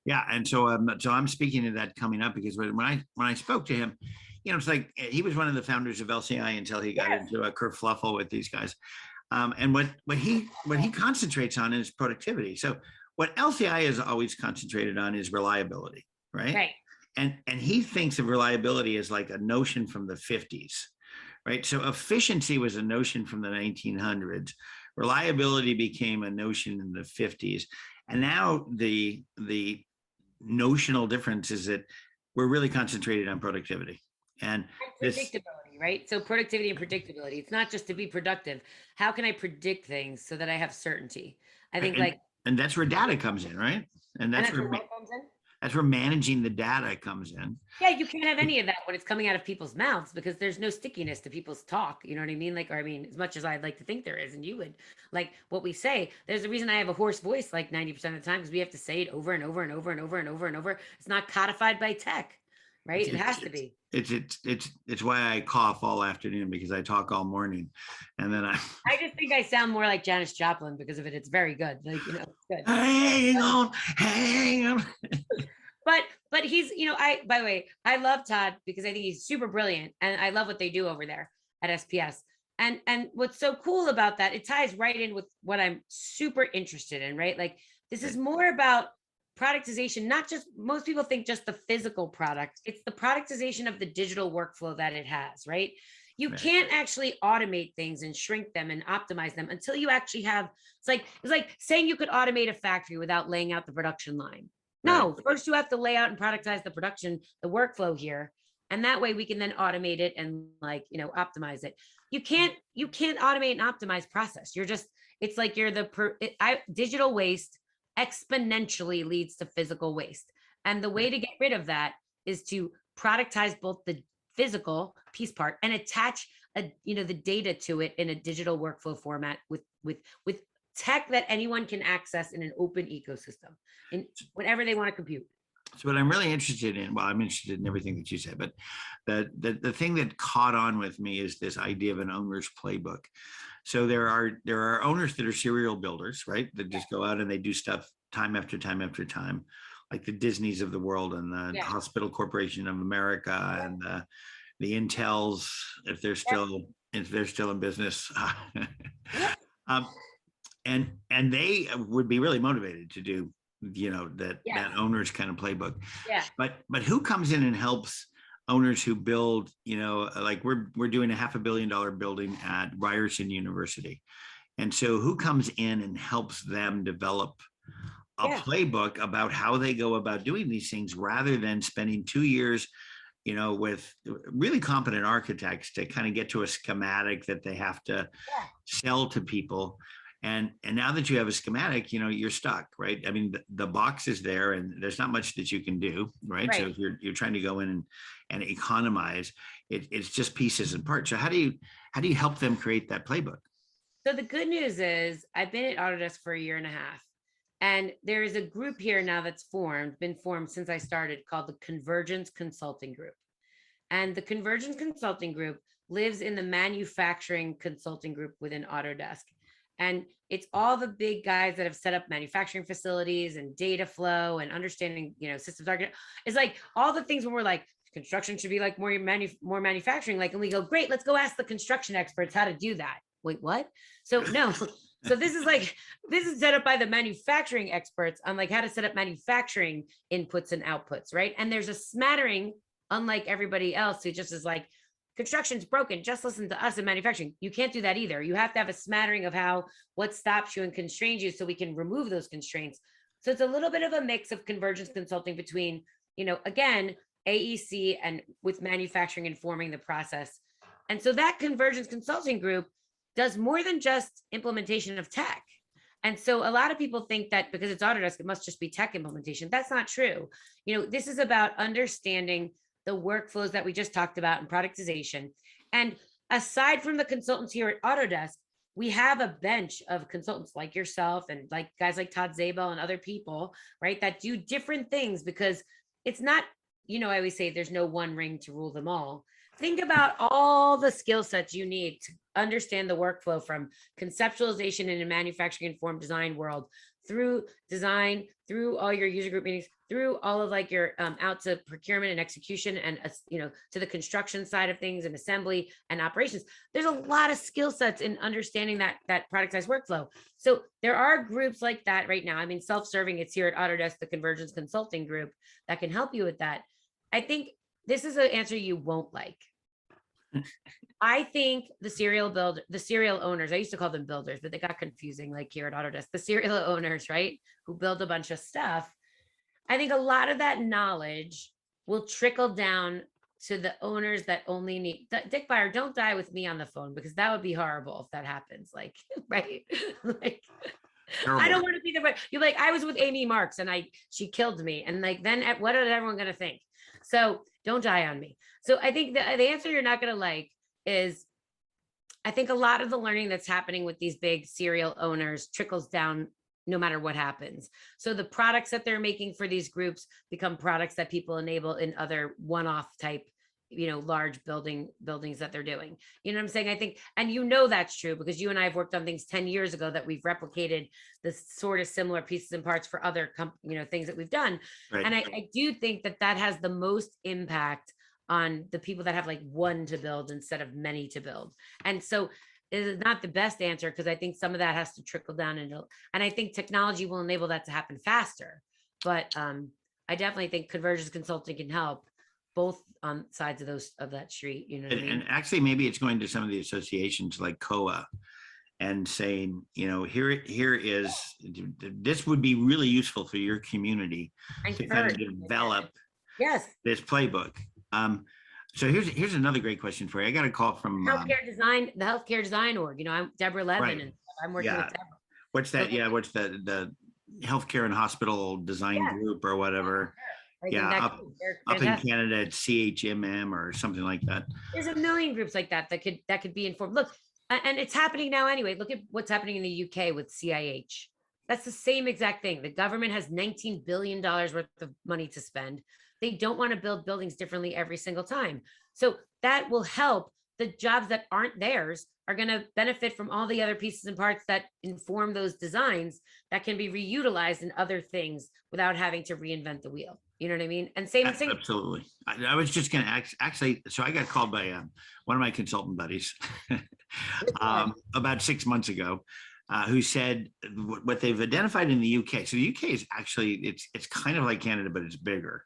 Yeah, and so I'm speaking to that coming up because when I spoke to him, it's like he was one of the founders of LCI until he got into a kerfluffle with these guys. And what he concentrates on is productivity. So what LCI is always concentrated on is reliability, right? Right. And he thinks of reliability as like a notion from the 50s, right? So efficiency was a notion from the 1900s. Reliability became a notion in the 50s. And now the notional difference is that we're really concentrated on productivity and predictability, right? So productivity and predictability. It's not just to be productive. How can I predict things so that I have certainty? I think and that's where data comes in, right? And that's where what comes in. That's where managing the data comes in. Yeah, you can't have any of that when it's coming out of people's mouths because there's no stickiness to people's talk. You know what I mean? As much as I'd like to think there is, and you would, like what we say, there's a reason I have a hoarse voice like 90% of the time because we have to say it over and over and over and over and over and over. It's not codified by tech, right? It has to be. It's why I cough all afternoon because I talk all morning, and then I just think I sound more like Janis Joplin because of it. It's very good. Good. Hang on. But he's, by the way, I love Todd because I think he's super brilliant and I love what they do over there at SPS. And what's so cool about that, it ties right in with what I'm super interested in, right? Like this is more about productization, not just, most people think just the physical product. It's the productization of the digital workflow that it has, right? You can't actually automate things and shrink them and optimize them until you actually have, it's like saying you could automate a factory without laying out the production line. No, first you have to lay out and productize the production, the workflow here. And that way we can then automate it and optimize it. You can't automate and optimize process. It's like you're digital waste exponentially leads to physical waste. And the way to get rid of that is to productize both the physical piece part and attach the data to it in a digital workflow format with tech that anyone can access in an open ecosystem in whatever they want to compute. So what I'm really interested in, I'm interested in everything that you said, but the thing that caught on with me is this idea of an owner's playbook. So there are owners that are serial builders, right? That just go out and they do stuff time after time after time, like the Disneys of the world and the Hospital Corporation of America and the Intels, if they're still in business. And they would be really motivated to do, that owner's kind of playbook. Yeah. But who comes in and helps owners who build, like we're doing a $500 million building at Ryerson University. And so who comes in and helps them develop a playbook about how they go about doing these things rather than spending 2 years, with really competent architects to kind of get to a schematic that they have to sell to people. And now that you have a schematic, you're stuck, right? I mean, the box is there and there's not much that you can do, right? So if you're trying to go in and economize, it's just pieces and parts. So how do you help them create that playbook? So the good news is I've been at Autodesk for 1.5 years. And there is a group here now that's been formed since I started called the Convergence Consulting Group. And the Convergence Consulting Group lives in the manufacturing consulting group within Autodesk. And it's all the big guys that have set up manufacturing facilities and data flow and understanding, systems architect. It's like all the things when we're like, construction should be like more manufacturing. Like, and we go, great, let's go ask the construction experts how to do that. Wait, what? So no. So this is set up by the manufacturing experts on like how to set up manufacturing inputs and outputs, right? And there's a smattering, unlike everybody else who just is like, construction's broken, just listen to us in manufacturing. You can't do that either. You have to have a smattering of what stops you and constrains you so we can remove those constraints. So it's a little bit of a mix of convergence consulting between, again, AEC and with manufacturing informing the process. And so that Convergence Consulting Group does more than just implementation of tech. And so a lot of people think that because it's Autodesk, it must just be tech implementation. That's not true. This is about understanding the workflows that we just talked about and productization. And aside from the consultants here at Autodesk, we have a bench of consultants like yourself and like guys like Todd Zabel and other people, right, that do different things, because it's not, I always say there's no one ring to rule them all. Think about all the skill sets you need to understand the workflow, from conceptualization in a manufacturing informed design world, through design, through all your user group meetings, through all of like your out to procurement and execution, and to the construction side of things and assembly and operations. There's a lot of skill sets in understanding that productized workflow. So there are groups like that right now. I mean, self-serving, it's here at Autodesk, the Convergence Consulting Group, that can help you with that. I think this is an answer you won't like. I think the serial owners, I used to call them builders, but they got confusing, like here at Autodesk, the serial owners, right, who build a bunch of stuff. I think a lot of that knowledge will trickle down to the owners that only need Dick Buyer. Don't die with me on the phone, because that would be horrible if that happens. Like, right? Like, I don't want to be you're like, I was with Amy Marks and she killed me. And like, then what is everyone going to think? So don't die on me. So I think the answer you're not going to like is, I think a lot of the learning that's happening with these big serial owners trickles down no matter what happens. So the products that they're making for these groups become products that people enable in other one-off type, large buildings that they're doing. You know what I'm saying? I think, and that's true, because you and I have worked on things 10 years ago that we've replicated the sort of similar pieces and parts for other things that we've done. Right. And I do think that has the most impact on the people that have like one to build instead of many to build. And so it is not the best answer, because I think some of that has to trickle down and I think technology will enable that to happen faster. But I definitely think Convergence Consulting can help both on sides of that street. You know what I mean? And actually, maybe it's going to some of the associations like COA and saying, here is, this would be really useful for your community to kind of develop this playbook. So here's another great question for you. I got a call from the healthcare design org. I'm Deborah Levin, right. And I'm working with Deborah. What's that? Yeah, what's the healthcare and hospital design group or whatever? Up in Canada, it's CHMM or something like that. There's a million groups like that could be informed. Look, and it's happening now anyway. Look at what's happening in the UK with CIH. That's the same exact thing. The government has $19 billion worth of money to spend. They don't want to build buildings differently every single time. So that will help. The jobs that aren't theirs are going to benefit from all the other pieces and parts that inform those designs that can be reutilized in other things without having to reinvent the wheel. You know what I mean? And same thing. Absolutely. I was just going to actually, so I got called by one of my consultant buddies about 6 months ago, who said what they've identified in the UK. So the UK is actually, it's kind of like Canada, but it's bigger.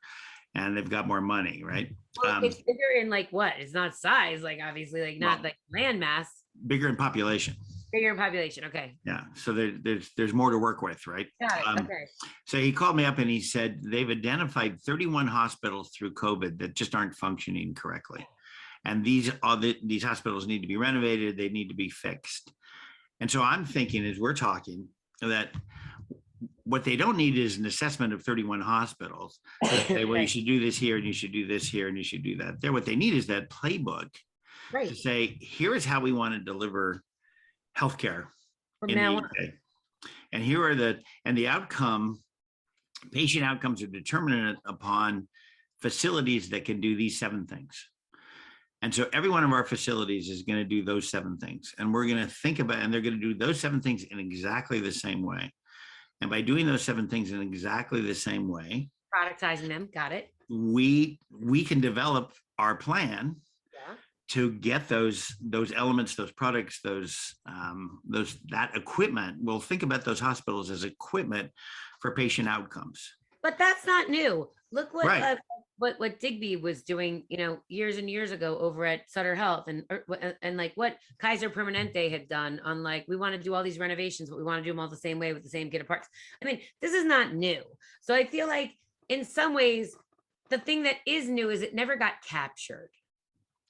And they've got more money, right? Well, it's bigger in like what? It's not size, like obviously, like not like land mass. Bigger in population. Bigger in population, okay. Yeah, so there's more to work with, right? Got it. Okay. So he called me up and he said they've identified 31 hospitals through COVID that just aren't functioning correctly, and these hospitals need to be renovated. They need to be fixed. And so I'm thinking, as we're talking, that what they don't need is an assessment of 31 hospitals. Say, well, you should do this here, and you should do this here, and you should do that there. What they need is that playbook to say, here is how we want to deliver healthcare in the UK. And here are the outcome, patient outcomes are determined upon facilities that can do these 7 things. And so every one of our facilities is going to do those 7 things. And we're going to think about, and they're going to do those 7 things in exactly the same way. And by doing those 7 things in exactly the same way, productizing them, got it. We can develop our plan to get those elements, those products, that equipment. We'll think about those hospitals as equipment for patient outcomes. But that's not new. Look what Digby was doing, years and years ago over at Sutter Health, and like what Kaiser Permanente had done on like, we want to do all these renovations, but we want to do them all the same way with the same kit of parts. I mean, this is not new. So I feel like in some ways, the thing that is new is it never got captured.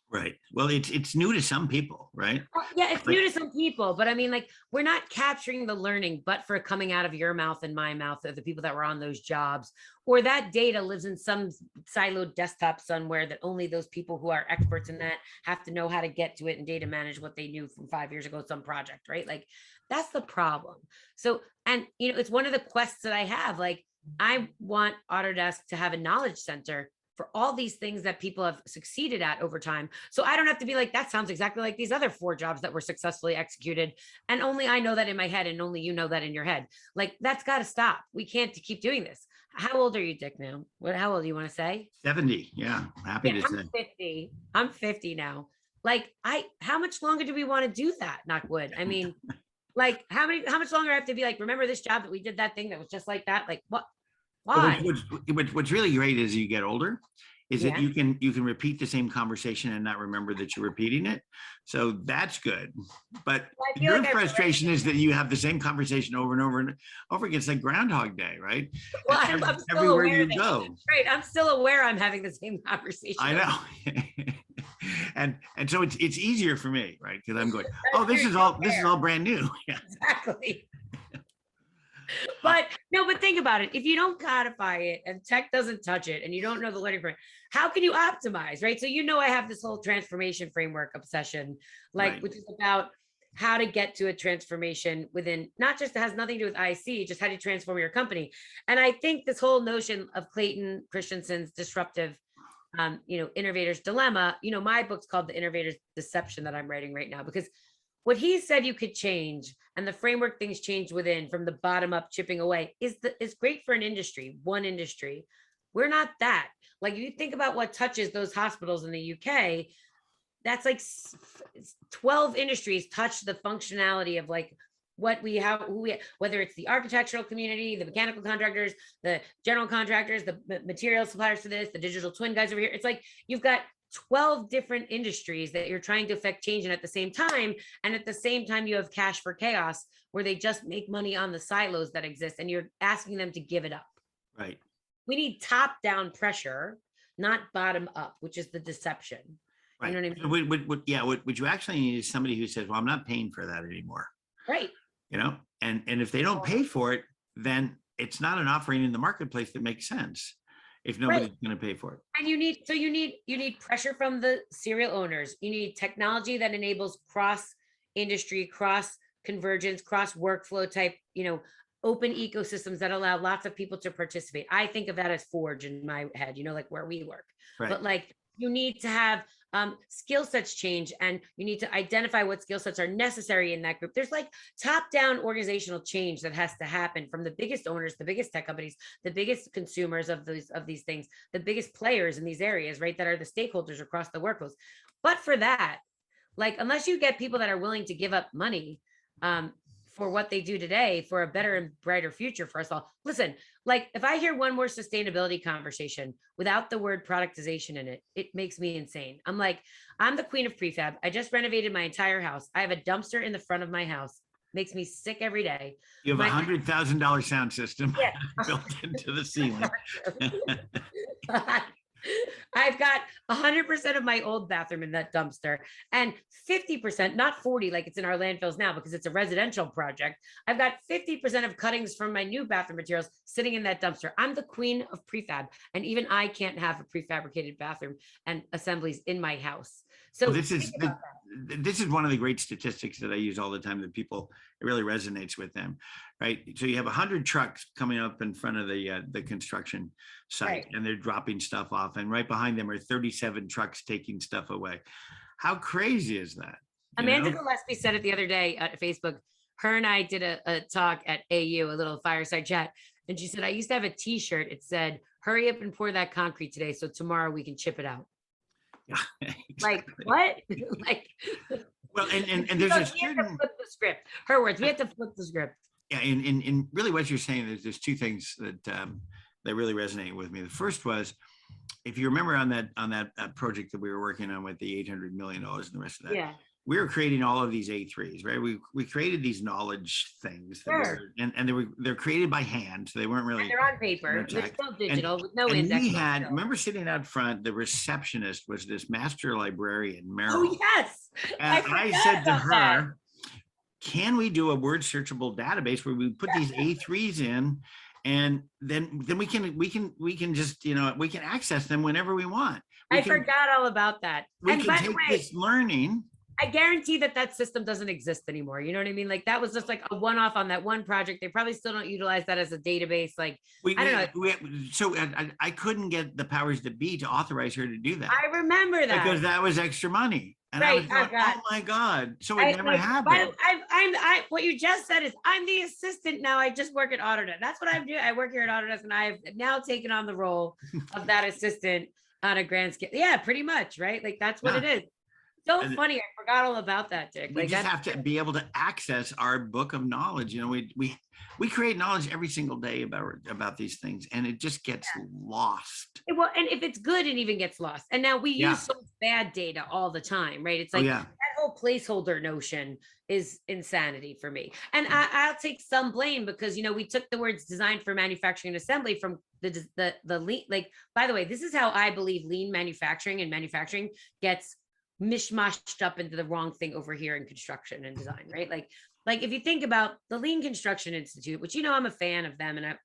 Right. Well, it's new to some people, right? Well, yeah, it's Like, new to some people, but I mean, like, we're not capturing the learning, but for coming out of your mouth and my mouth of the people that were on those jobs, or that data lives in some siloed desktop somewhere that only those people who are experts in that have to know how to get to it and data manage what they knew from 5 years ago, some project, right? Like, that's the problem. So, and it's one of the quests that I have. Like, I want Autodesk to have a knowledge center for all these things that people have succeeded at over time. So I don't have to be like, that sounds exactly like these other 4 jobs that were successfully executed. And only I know that in my head, and only you know that in your head. Like, that's got to stop. We can't keep doing this. How old are you, Dick, now? How old do you want to say? 70. Yeah. Happy Yeah, to I'm say. 50. I'm 50 now. Like, how much longer do we want to do that? Knock wood. I mean, like, how much longer I have to be like, remember this job that we did that thing that was just like that? Like, what? Well, Why? what's really great as you get older is that Yeah. you can repeat the same conversation and not remember that you're repeating it. So that's good. But I feel your like frustration is that you have the same conversation over and over and over again. It's like Groundhog Day, right? Well, And I'm still everywhere aware you that, go. right. I'm still aware I'm having the same conversation. I know. and so it's easier for me, right? Because I'm going, That's oh, true, this is all brand new. Yeah. exactly. But no, but think about it. If you don't codify it and tech doesn't touch it and you don't know the learning frame, how can you optimize, right? So I have this whole transformation framework obsession, like Right. which is about how to get to a transformation within, not just, it has nothing to do with IC, just how do you transform your company. And I think this whole notion of Clayton Christensen's disruptive innovator's dilemma, my book's called The Innovator's Deception that I'm writing right now, because what he said you could change and the framework things change within from the bottom up chipping away is great for an industry, one industry. We're not that. Like, if you think about what touches those hospitals in the UK, that's like 12 industries touch the functionality of like what we have, whether it's the architectural community, the mechanical contractors, the general contractors, the material suppliers for this, the digital twin guys over here. It's like you've got 12 different industries that you're trying to affect change in at the same time. And at the same time, you have cash for chaos, where they just make money on the silos that exist and you're asking them to give it up. Right. We need top down pressure, not bottom up, which is the deception. Right. You know what I mean? What you actually need is somebody who says, well, I'm not paying for that anymore. Right. And if they don't pay for it, then it's not an offering in the marketplace that makes sense if nobody's going to pay for it. And you need pressure from the serial owners. You need technology that enables cross industry, cross convergence, cross workflow type, open ecosystems that allow lots of people to participate. I think of that as Forge in my head, like where we work. Right. But like, you need to have skill sets change, and you need to identify what skill sets are necessary in that group. There's like top-down organizational change that has to happen from the biggest owners, the biggest tech companies, the biggest consumers of these things, the biggest players in these areas, right? That are the stakeholders across the workflows. But for that, like, unless you get people that are willing to give up money for what they do today for a better and brighter future for us all. Listen, like, if I hear one more sustainability conversation without the word productization in it, it makes me insane. I'm like, I'm the queen of prefab. I just renovated my entire house. I have a dumpster in the front of my house. Makes me sick every day. You have $100,000 sound system built into the ceiling. I've got 100% of my old bathroom in that dumpster, and 50%, not 40 like it's in our landfills now because it's a residential project. I've got 50% of cuttings from my new bathroom materials sitting in that dumpster. I'm the queen of prefab, and even I can't have a prefabricated bathroom and assemblies in my house. So well, this is one of the great statistics that I use all the time that people, it really resonates with them, right? So you have 100 trucks coming up in front of the construction site, right, and they're dropping stuff off, and right behind them are 37 trucks taking stuff away. How crazy is that? Amanda Gillespie said it the other day at Facebook. Her and I did a talk at AU, a little fireside chat, and she said, I used to have a t-shirt. It said, hurry up and pour that concrete today so tomorrow we can chip it out. Yeah, exactly. Like, what? Like, well, and there's a certain, flip the script. Her words, we have to flip the script. Yeah, in really what you're saying, there's two things that really resonate with me. The first was, if you remember on that project that we were working on with the $800 million and the rest of that, we were creating all of these A3s, right? We created these knowledge things that Sure. they're created by hand, so they weren't really. And they're on paper. They're still digital with no index. We had, remember sitting out front, the receptionist was this master librarian, Meryl. Oh yes. And I said to her, can we do a word searchable database where we put these A3s in, and then we can just, we can access them whenever we want. I forgot all about that. We can take this learning. I guarantee that system doesn't exist anymore. You know what I mean? Like that was just like a one-off on that one project. They probably still don't utilize that as a database. Like, I don't know. So I couldn't get the powers that be to authorize her to do that. I remember that. Because that was extra money. And I was like, oh my God. So it never happened. What you just said is I'm the assistant now. I just work at Autodesk. That's what I'm doing. I work here at Autodesk, and I've now taken on the role of that assistant on a grand scale. Yeah, pretty much, right? Like that's what it is. So funny. I forgot all about that, Dick. We just have to be able to access our book of knowledge. We create knowledge every single day about these things, and it just gets lost. Well, and if it's good, it even gets lost. And now we use so much bad data all the time, right? It's like that whole placeholder notion is insanity for me. And I'll take some blame because, we took the words designed for manufacturing and assembly from the lean. Like, by the way, this is how I believe lean manufacturing and manufacturing gets mishmashed up into the wrong thing over here in construction and design, right? Like if you think about the Lean Construction Institute, which, I'm a fan of them. And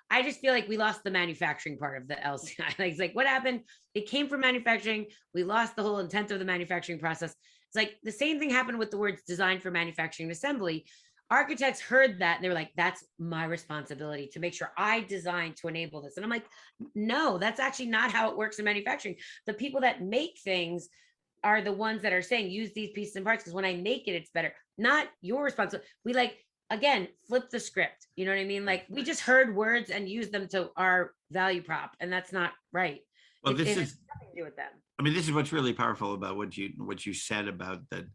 I just feel like we lost the manufacturing part of the LCI. It's like, what happened? It came from manufacturing. We lost the whole intent of the manufacturing process. It's like the same thing happened with the words designed for manufacturing and assembly. Architects heard that and they were like, that's my responsibility to make sure I design to enable this. And I'm like, no, that's actually not how it works in manufacturing. The people that make things are the ones that are saying use these pieces and parts because when I make it, it's better. Not your responsibility. We again, flip the script. You know what I mean? Like we just heard words and used them to our value prop, and that's not right. Well, this has is nothing to do with them. I mean, this is what's really powerful about what you said about the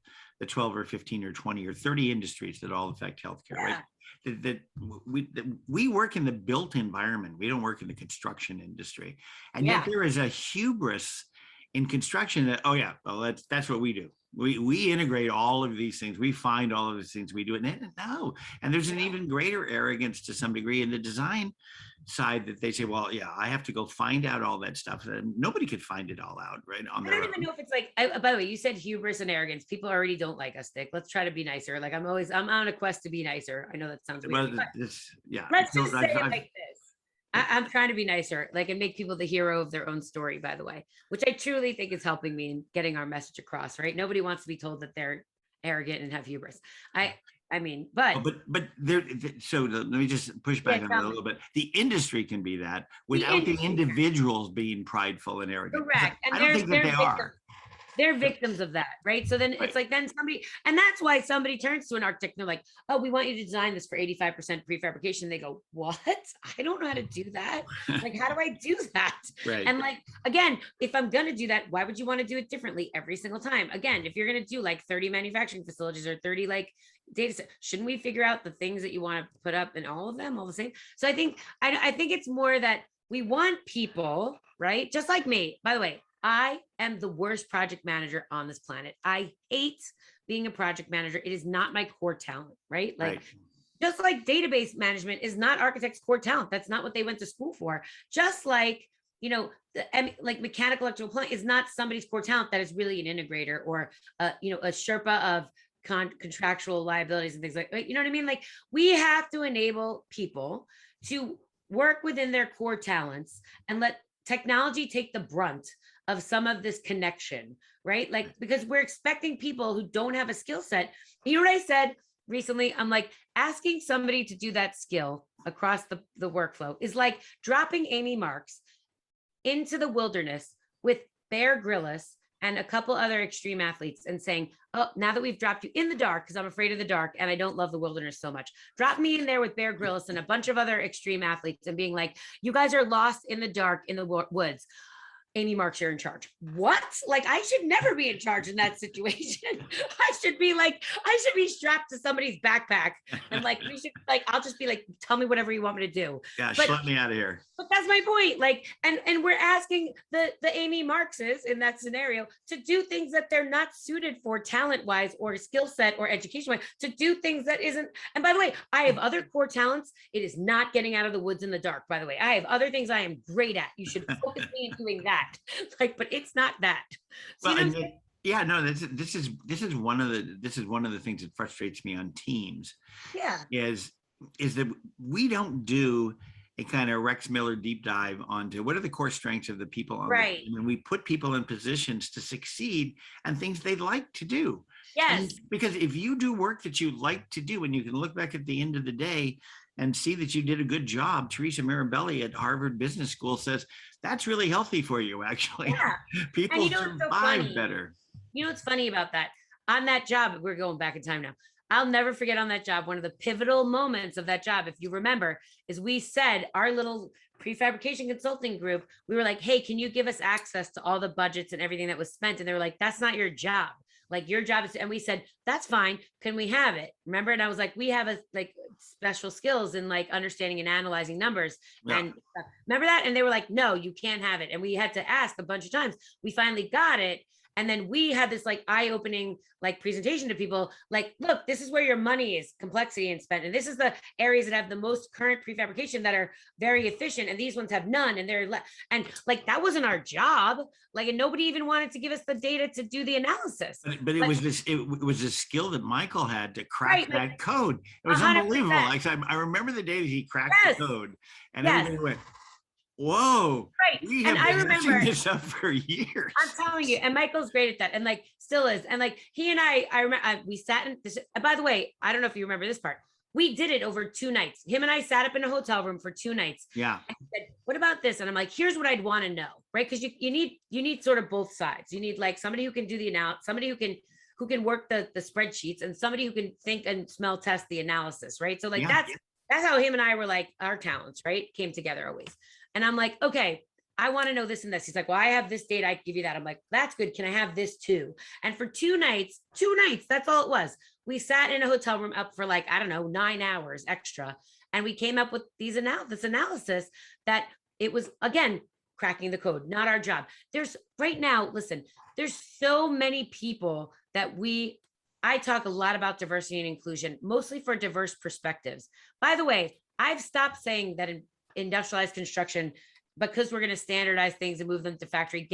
12 or 15 or 20 or 30 industries that all affect healthcare, right? That we work in the built environment. We don't work in the construction industry, and yet there is a hubris in construction that, that's what we do. We integrate all of these things. We find all of these things. We do it. No. And there's an even greater arrogance to some degree in the design side that they say, well, I have to go find out all that stuff. And nobody could find it all out, right? I don't even know if it's like, by the way, you said hubris and arrogance. People already don't like us, Dick. Let's try to be nicer. Like I'm on a quest to be nicer. I know that sounds weird. Let's just say it like this. I'm trying to be nicer, and make people the hero of their own story, by the way, which I truly think is helping me in getting our message across, right? Nobody wants to be told that they're arrogant and have hubris. Let me just push back on that a little bit. The industry can be that without the individuals being prideful and arrogant. Correct. And I don't think that they are. They're victims of that, right? So then it's like, then somebody, and that's why somebody turns to an architect and they're like, oh, we want you to design this for 85% prefabrication. They go, what? I don't know how to do that. Like, how do I do that? Right. And again, if I'm going to do that, why would you want to do it differently every single time? Again, if you're going to do 30 manufacturing facilities or 30 data sets, shouldn't we figure out the things that you want to put up in all of them all the same? So I think it's more that we want people, right? Just like me, by the way, I am the worst project manager on this planet. I hate being a project manager. It is not my core talent, right? Just like database management is not architects' core talent. That's not what they went to school for. Just like, mechanical electrical plumbing is not somebody's core talent that is really an integrator or, a Sherpa of contractual liabilities and things you know what I mean? We have to enable people to work within their core talents and let technology take the brunt of some of this connection, right? Because we're expecting people who don't have a skill set. You know what I said recently? I'm asking somebody to do that skill across the workflow is like dropping Amy Marks into the wilderness with Bear Grylls and a couple other extreme athletes and saying, oh, now that we've dropped you in the dark, because I'm afraid of the dark and I don't love the wilderness so much, drop me in there with Bear Grylls and a bunch of other extreme athletes and being like, you guys are lost in the dark in the woods. Amy Marks, you're in charge. What? Like, I should never be in charge in that situation. I should be strapped to somebody's backpack and like, I'll just be like, tell me whatever you want me to do. Yeah, But let me out of here. But that's my point. Like, and we're asking the Amy Markses in that scenario to do things that they're not suited for talent-wise or skill set or education-wise, to do things that isn't. And by the way, I have other core talents. It is not getting out of the woods in the dark, by the way. I have other things I am great at. You should focus me in doing that. Like, but it's not that. So, Well, yeah, no, this is one of the things that frustrates me on teams. Yeah. Is that we don't do a kind of Rex Miller deep dive onto what are the core strengths of the people on the team, and we put people in positions to succeed and things they'd like to do. Yes. And because if you do work that you like to do and you can look back at the end of the day and see that you did a good job, Teresa Mirabelli at Harvard Business School says that's really healthy for you, actually. Yeah. People survive better. You know what's funny about that? On that job, we're going back in time now. I'll never forget on that job, one of the pivotal moments of that job, if you remember, is we said, our little prefabrication consulting group, we were like, hey, can you give us access to all the budgets and everything that was spent? And they were like, that's not your job. Like, your job is, and we said, that's fine. Can we have it? Remember? And I was like, we have special skills in like understanding and analyzing numbers. Yeah. And remember that? And they were like, no, you can't have it. And we had to ask a bunch of times. We finally got it. And then we had this like eye-opening like presentation to people, like, look, this is where your money is, complexity and spent. And this is the areas that have the most current prefabrication that are very efficient. And these ones have none. And and like, that wasn't our job. Like, and nobody even wanted to give us the data to do the analysis. But it was this skill that Michael had to crack that code. It was 100%. Unbelievable. Like, I remember the day that he cracked the code and everybody went, whoa, we have been using this up for years. I'm telling you, and Michael's great at that, and like still is. And like he and I remember we sat in this. By the way, I don't know if you remember this part. We did it over 2 nights. Him and I sat up in a hotel room for 2 nights. Yeah. And he said, what about this? And I'm like, here's what I'd want to know, right? Because you need sort of both sides. You need like somebody who can do the analysis, somebody who can work the spreadsheets, and somebody who can think and smell test the analysis, right? So like that's how him and I were like, our talents, right, came together always. And I'm like, okay, I want to know this and this. He's like, well, I have this data. I can give you that. I'm like, that's good. Can I have this too? And for 2 nights, that's all it was. We sat in a hotel room up for like, I don't know, 9 hours extra. And we came up with this analysis that it was, again, cracking the code, not our job. There's so many people that I talk a lot about diversity and inclusion, mostly for diverse perspectives. By the way, I've stopped saying that in industrialized construction, because we're going to standardize things and move them to factory,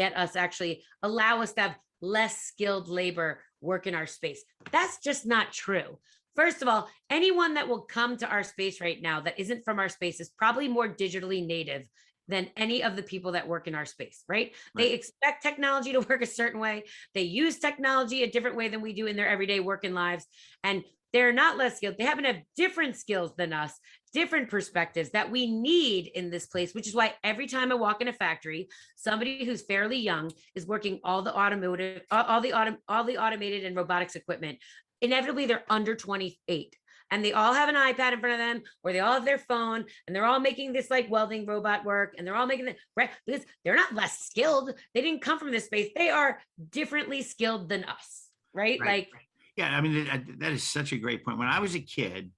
allow us to have less skilled labor work in our space. That's just not true. First of all, anyone that will come to our space right now that isn't from our space is probably more digitally native than any of the people that work in our space, right? They expect technology to work a certain way. They use technology a different way than we do in their everyday working lives. And they're not less skilled. They happen to have different skills than us, different perspectives that we need in this place, which is why every time I walk in a factory, somebody who's fairly young is working all the automated and robotics equipment. Inevitably, they're under 28. And they all have an iPad in front of them, or they all have their phone, and they're all making this like welding robot work, and they're all making that, right? Because they're not less skilled. They didn't come from this space. They are differently skilled than us, right? Yeah, I mean, that is such a great point. When I was a kid,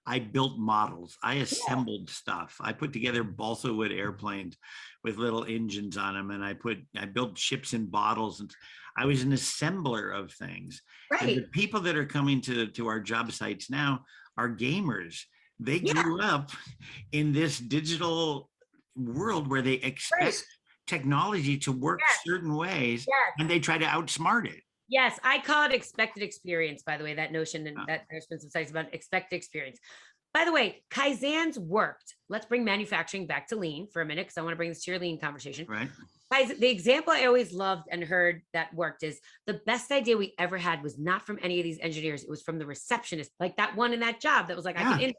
I built models. I assembled stuff. I put together balsa wood airplanes with little engines on them, and I built ships in bottles, and I was an assembler of things. Right. And the people that are coming to our job sites now are gamers. They grew up in this digital world where they expect technology to work certain ways, and they try to outsmart it. Yes, I call it expected experience, by the way, that notion, and that there's been some sites about expected experience. By the way, Kaizen's worked. Let's bring manufacturing back to lean for a minute, because I want to bring this to your lean conversation. Right. The example I always loved and heard that worked is the best idea we ever had was not from any of these engineers. It was from the receptionist, like that one in that job that was like, I can.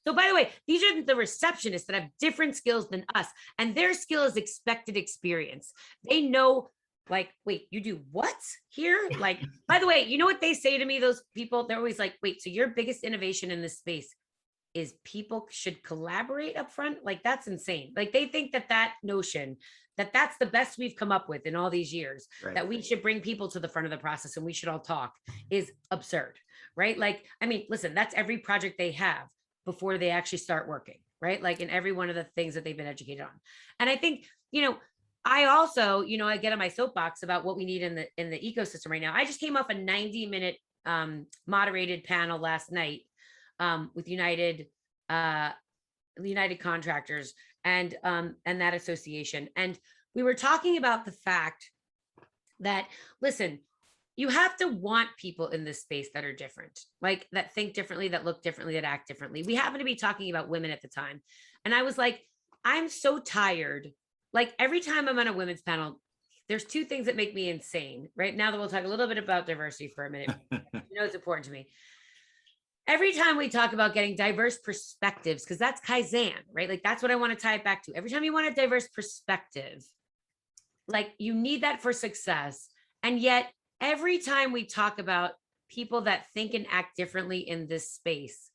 So by the way, these are the receptionists that have different skills than us, and their skill is expected experience. They know, like, wait, you do what here? Like, by the way, you know what they say to me, those people? They're always like, wait, so your biggest innovation in this space is people should collaborate up front. Like, that's insane. Like, they think that notion that that's the best we've come up with in all these years, Right. that we should bring people to the front of the process and we should all talk, is absurd, right? Like, I mean, listen, that's every project they have before they actually start working, right? Like, in every one of the things that they've been educated on. And I think, I also, I get on my soapbox about what we need in the ecosystem right now. I just came off a 90-minute moderated panel last night with United Contractors and that association. And we were talking about the fact that, listen, you have to want people in this space that are different, like that think differently, that look differently, that act differently. We happen to be talking about women at the time. And I was like, I'm so tired. Like, every time I'm on a women's panel, there's two things that make me insane, right? Now that we'll talk a little bit about diversity for a minute, it's important to me. Every time we talk about getting diverse perspectives, because that's Kaizen, right? Like, that's what I want to tie it back to. Every time you want a diverse perspective, like, you need that for success. And yet, every time we talk about people that think and act differently in this space,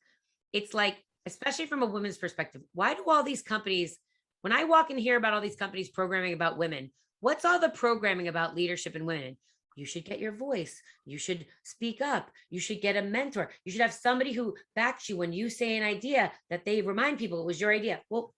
it's like, especially from a women's perspective, why do all these companies, when I walk and hear about all these companies programming about women, what's all the programming about leadership and women? You should get your voice. You should speak up. You should get a mentor. You should have somebody who backs you when you say an idea, that they remind people it was your idea. Well,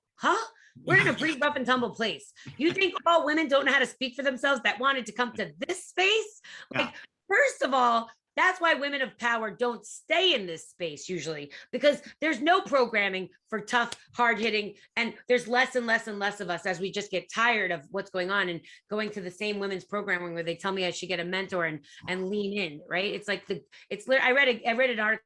we're in a pretty rough and tumble place. You think all women don't know how to speak for themselves that wanted to come to this space? Like, first of all, that's why women of power don't stay in this space usually, because there's no programming for tough, hard-hitting, and there's less and less and less of us as we just get tired of what's going on and going to the same women's programming where they tell me I should get a mentor and lean in, right? It's like I read an article.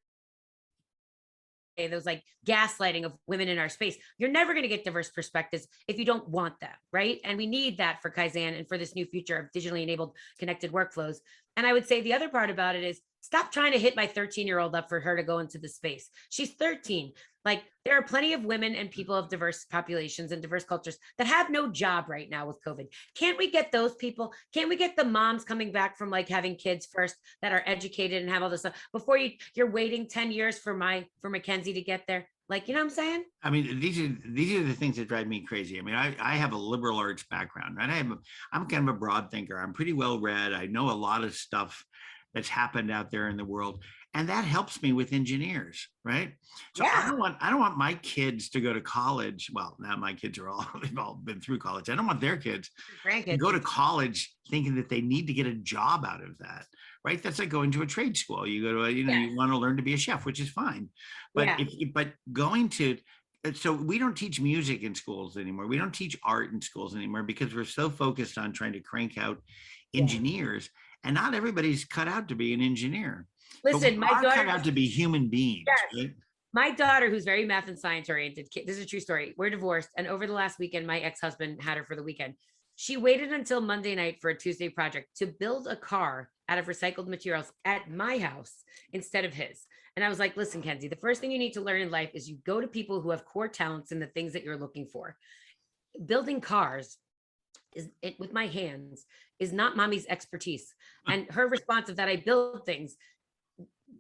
There was like gaslighting of women in our space. You're never going to get diverse perspectives if you don't want them, right? And we need that for Kaizen and for this new future of digitally enabled connected workflows. And I would say the other part about it is, stop trying to hit my 13-year-old up for her to go into the space. She's 13. Like, there are plenty of women and people of diverse populations and diverse cultures that have no job right now with COVID. Can't we get those people? Can't we get the moms coming back from like having kids first that are educated and have all this stuff before you're waiting 10 years for Mackenzie to get there? Like, you know what I'm saying? I mean, these are the things that drive me crazy. I mean, I have a liberal arts background, right? I'm kind of a broad thinker. I'm pretty well read. I know a lot of stuff that's happened out there in the world, and that helps me with engineers, right? So I don't want my kids to go to college. Well, now my kids they've all been through college. I don't want their kids to go to college thinking that they need to get a job out of that, right? That's like going to a trade school. You go to you want to learn to be a chef, which is fine, but so we don't teach music in schools anymore. We don't teach art in schools anymore because we're so focused on trying to crank out engineers, and not everybody's cut out to be an engineer. Listen, my daughter cut out to be human beings. Yes. Right? My daughter, who's very math and science oriented, this is a true story. We're divorced, and over the last weekend, my ex-husband had her for the weekend. She waited until Monday night for a Tuesday project to build a car out of recycled materials at my house instead of his. And I was like, listen, Kenzie, the first thing you need to learn in life is you go to people who have core talents in the things that you're looking for. Building cars with my hands is not mommy's expertise. And her response of that, I build things,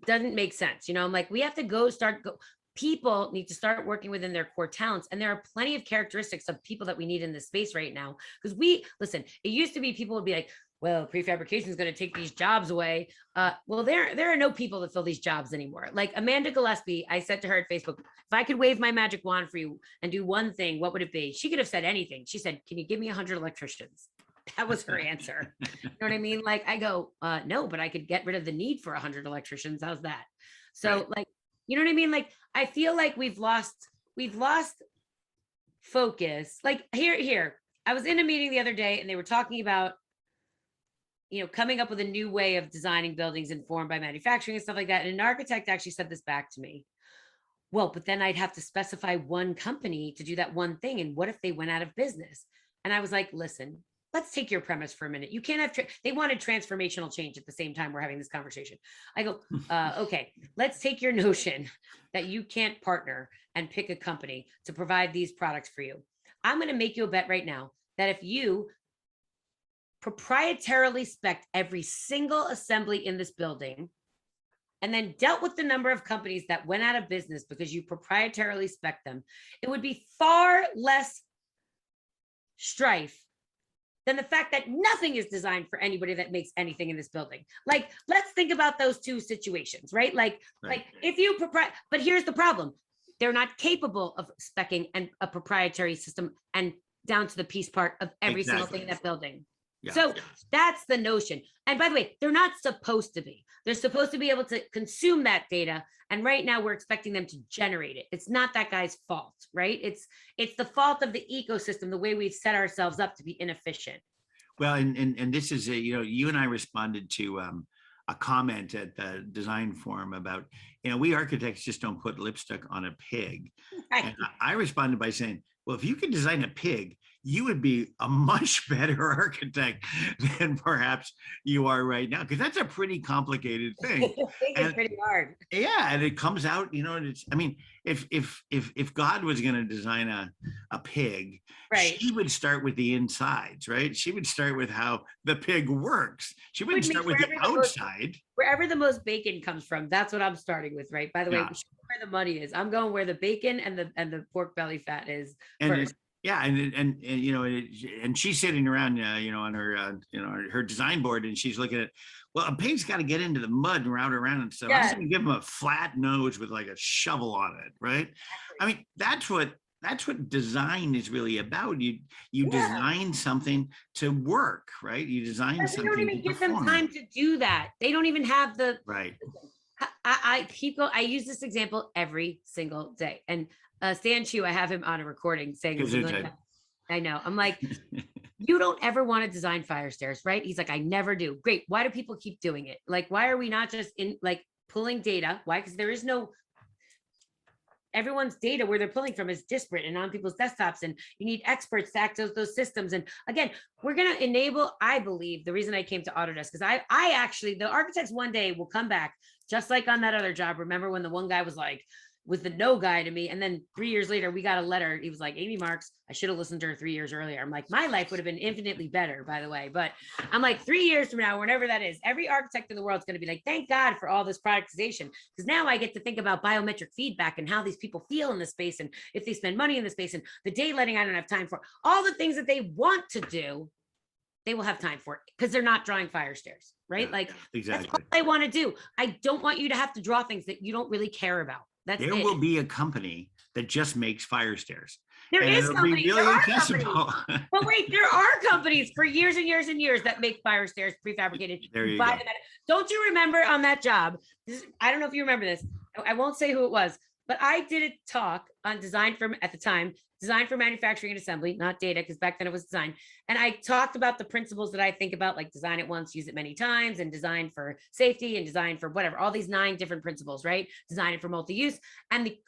doesn't make sense. I'm like, we have to people need to start working within their core talents. And there are plenty of characteristics of people that we need in this space right now. Because it used to be people would be like, well, prefabrication is going to take these jobs away. Well, there are no people that fill these jobs anymore. Like Amanda Gillespie, I said to her at Facebook, if I could wave my magic wand for you and do one thing, what would it be? She could have said anything. She said, can you give me 100 electricians? That was her answer. You know what I mean? Like, I go, no, but I could get rid of the need for 100 electricians. How's that? So like, you know what I mean? Like, I feel like we've lost focus. Like here, I was in a meeting the other day and they were talking about, coming up with a new way of designing buildings informed by manufacturing and stuff like that. And an architect actually said this back to me. Well, but then I'd have to specify one company to do that one thing. And what if they went out of business? And I was like, listen, let's take your premise for a minute. You can't have, they wanted transformational change at the same time we're having this conversation. I go, okay, let's take your notion that you can't partner and pick a company to provide these products for you. I'm going to make you a bet right now that if you proprietarily spec every single assembly in this building, and then dealt with the number of companies that went out of business because you proprietarily spec them, it would be far less strife than the fact that nothing is designed for anybody that makes anything in this building. Like, let's think about those two situations, right? Like if you but here's the problem. They're not capable of speccing and a proprietary system and down to the piece part of every single thing in that building. Yeah. So that's the notion. And by the way, they're not supposed to be. They're supposed to be able to consume that data. And right now we're expecting them to generate it. It's not that guy's fault, right? It's the fault of the ecosystem, the way we've set ourselves up to be inefficient. Well, and this is, you and I responded to a comment at the design forum about, we architects just don't put lipstick on a pig. Right. And I responded by saying, well, if you could design a pig, you would be a much better architect than perhaps you are right now, because that's a pretty complicated thing. It's pretty hard. Yeah, and it comes out, and it's. I mean, if God was going to design a pig, right, she would start with the insides, right? She would start with how the pig works. She wouldn't start with the outside. Wherever the most bacon comes from, that's what I'm starting with, right? By the way, where the money is, I'm going where the bacon and the pork belly fat is first. Yeah, and she's sitting around, on her, her design board, and she's looking at, well, a pig's got to get into the mud and route around and stuff. I'm just gonna give him a flat nose with like a shovel on it, right? I mean, that's what design is really about. You design something to work, right? You design something. They don't even give them time to do that. They don't even have the right. I keep going. I use this example every single day, and Stan Chu, I have him on a recording saying, like, I know. I'm like, you don't ever want to design fire stairs, right? He's like, I never do. Great. Why do people keep doing it? Like, why are we not just pulling data? Why? Because there is no, everyone's data where they're pulling from is disparate and on people's desktops, and you need experts to access those systems. And again, we're going to enable, I believe, the reason I came to Autodesk, because I actually, the architects one day will come back, just like on that other job. Remember when the one guy was the no guy to me, and then 3 years later we got a letter. He was like, Amy Marks, I should have listened to her 3 years earlier. I'm like, my life would have been infinitely better, by the way. But I'm like, 3 years from now, whenever that is, every architect in the world is going to be like, thank God for all this productization, because now I get to think about biometric feedback and how these people feel in the space, and if they spend money in the space, and the daylighting I don't have time for, all the things that they want to do, they will have time for it, because they're not drawing fire stairs, right? Exactly. That's all I want to do. I don't want you to have to draw things that you don't really care about. There will be a company that just makes fire stairs. There is companies. Really there are companies. But wait, there are companies for years and years and years that make fire stairs prefabricated. There you go. Don't you remember on that job? I don't know if you remember this. I won't say who it was, but I did a talk on design for manufacturing and assembly, not data, because back then it was design. And I talked about the principles that I think about, like design it once, use it many times, and design for safety, and design for whatever, all these 9 different principles, right? Design it for multi-use. And the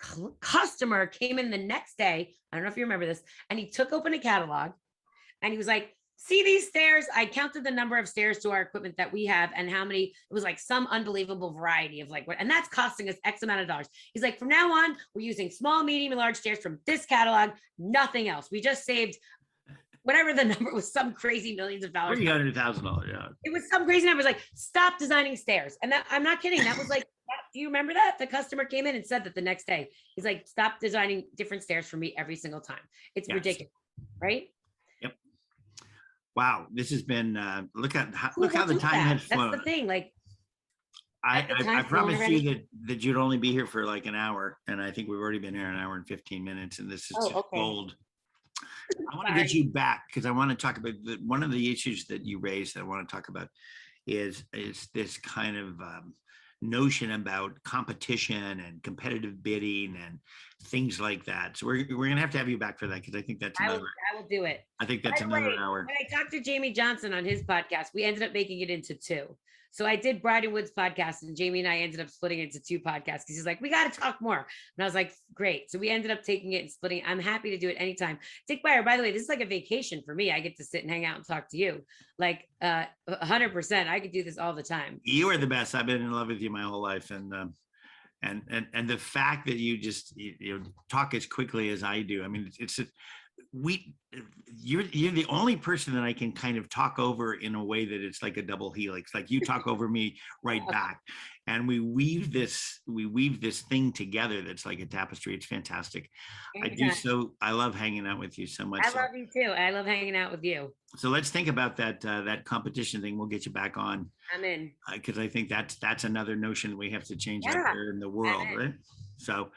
customer came in the next day, I don't know if you remember this, and he took open a catalog and he was like, see these stairs? I counted the number of stairs to our equipment that we have and how many, it was like some unbelievable variety of what, and that's costing us X amount of dollars. He's like, from now on, we're using small, medium, and large stairs from this catalog, nothing else. We just saved whatever the number was, some crazy millions of dollars. $300,000, yeah. It was some crazy number. It was like, stop designing stairs. And that, I'm not kidding. That was like, do you remember that? The customer came in and said that the next day. He's like, stop designing different stairs for me every single time. It's ridiculous, right? Wow, this has been look how the time has flown. That's the thing. Like, I promised you that you'd only be here for like an hour, and I think we've already been here an hour and 15 minutes, and this is just gold. I want to get you back because I want to talk about one of the issues that you raised that I want to talk about is this kind of notion about competition and competitive bidding and things like that. So we're gonna have to have you back for that, because I think that's I will do it. I think that's another hour. When I talked to Jamie Johnson on his podcast, we ended up making it into 2. So I did Bryden Wood's podcast, and Jamie and I ended up splitting it into 2 podcasts, because he's like, we got to talk more. And I was like, great. So we ended up taking it and splitting it. I'm happy to do it anytime. Dick Beyer, by the way, this is like a vacation for me. I get to sit and hang out and talk to you. Like 100%. I could do this all the time. You are the best. I've been in love with you my whole life. And the fact that you just talk as quickly as I do. I mean, it's you're the only person that I can kind of talk over in a way that it's like a double helix. Like you talk over me right back, and we weave this thing together that's like a tapestry. It's fantastic. I love hanging out with you so much. I love you too. I love hanging out with you. So let's think about that competition thing. We'll get you back on. I'm in. Because I think that's another notion we have to change out there in the world, right? So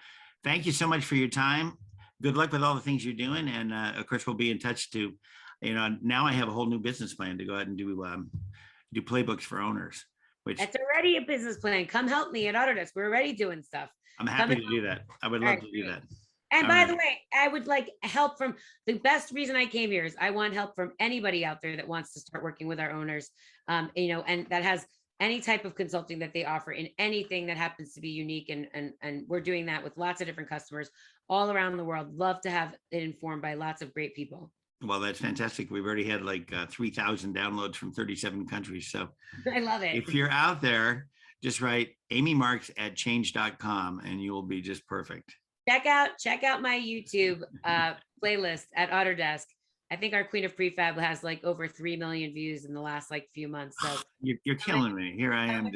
thank you so much for your time. Good luck with all the things you're doing. And of course, we'll be in touch to, now I have a whole new business plan to go ahead and do playbooks for owners. Which that's already a business plan. Come help me at Autodesk. We're already doing stuff. I'm happy to do that. I would love to do that. And by the way, I would like help from the best reason I came here is I want help from anybody out there that wants to start working with our owners, and that has any type of consulting that they offer in anything that happens to be unique. And we're doing that with lots of different customers all around the world. Love to have it informed by lots of great people. Well, that's fantastic. We've already had like 3,000 downloads from 37 countries. So I love it. If you're out there, just write amymarks@change.com and you will be just perfect. Check out my YouTube playlist at Autodesk. I think our Queen of Prefab has like over 3 million views in the last like few months. So you're killing me. Here I am.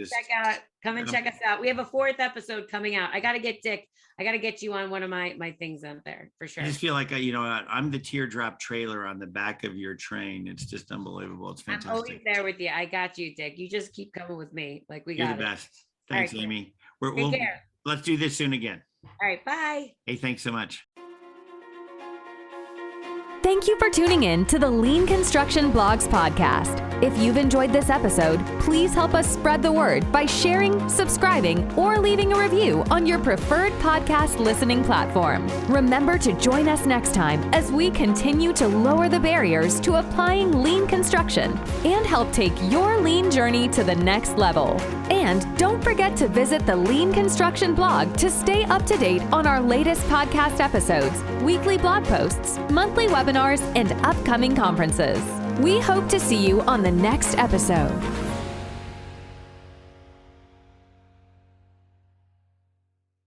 Come and check us out. We have a 4th episode coming out. I got to get Dick. I got to get you on one of my things out there for sure. I just feel like, I'm the teardrop trailer on the back of your train. It's just unbelievable. It's fantastic. I'm always there with you. I got you, Dick. You just keep coming with me. Like you're the best. Thanks, right, Amy. Take care. Let's do this soon again. All right. Bye. Hey, thanks so much. Thank you for tuning in to the Lean Construction Blogs podcast. If you've enjoyed this episode, please help us spread the word by sharing, subscribing, or leaving a review on your preferred podcast listening platform. Remember to join us next time as we continue to lower the barriers to applying lean construction and help take your lean journey to the next level. And don't forget to visit the Lean Construction blog to stay up to date on our latest podcast episodes, weekly blog posts, monthly webinars, and upcoming conferences. We hope to see you on the next episode.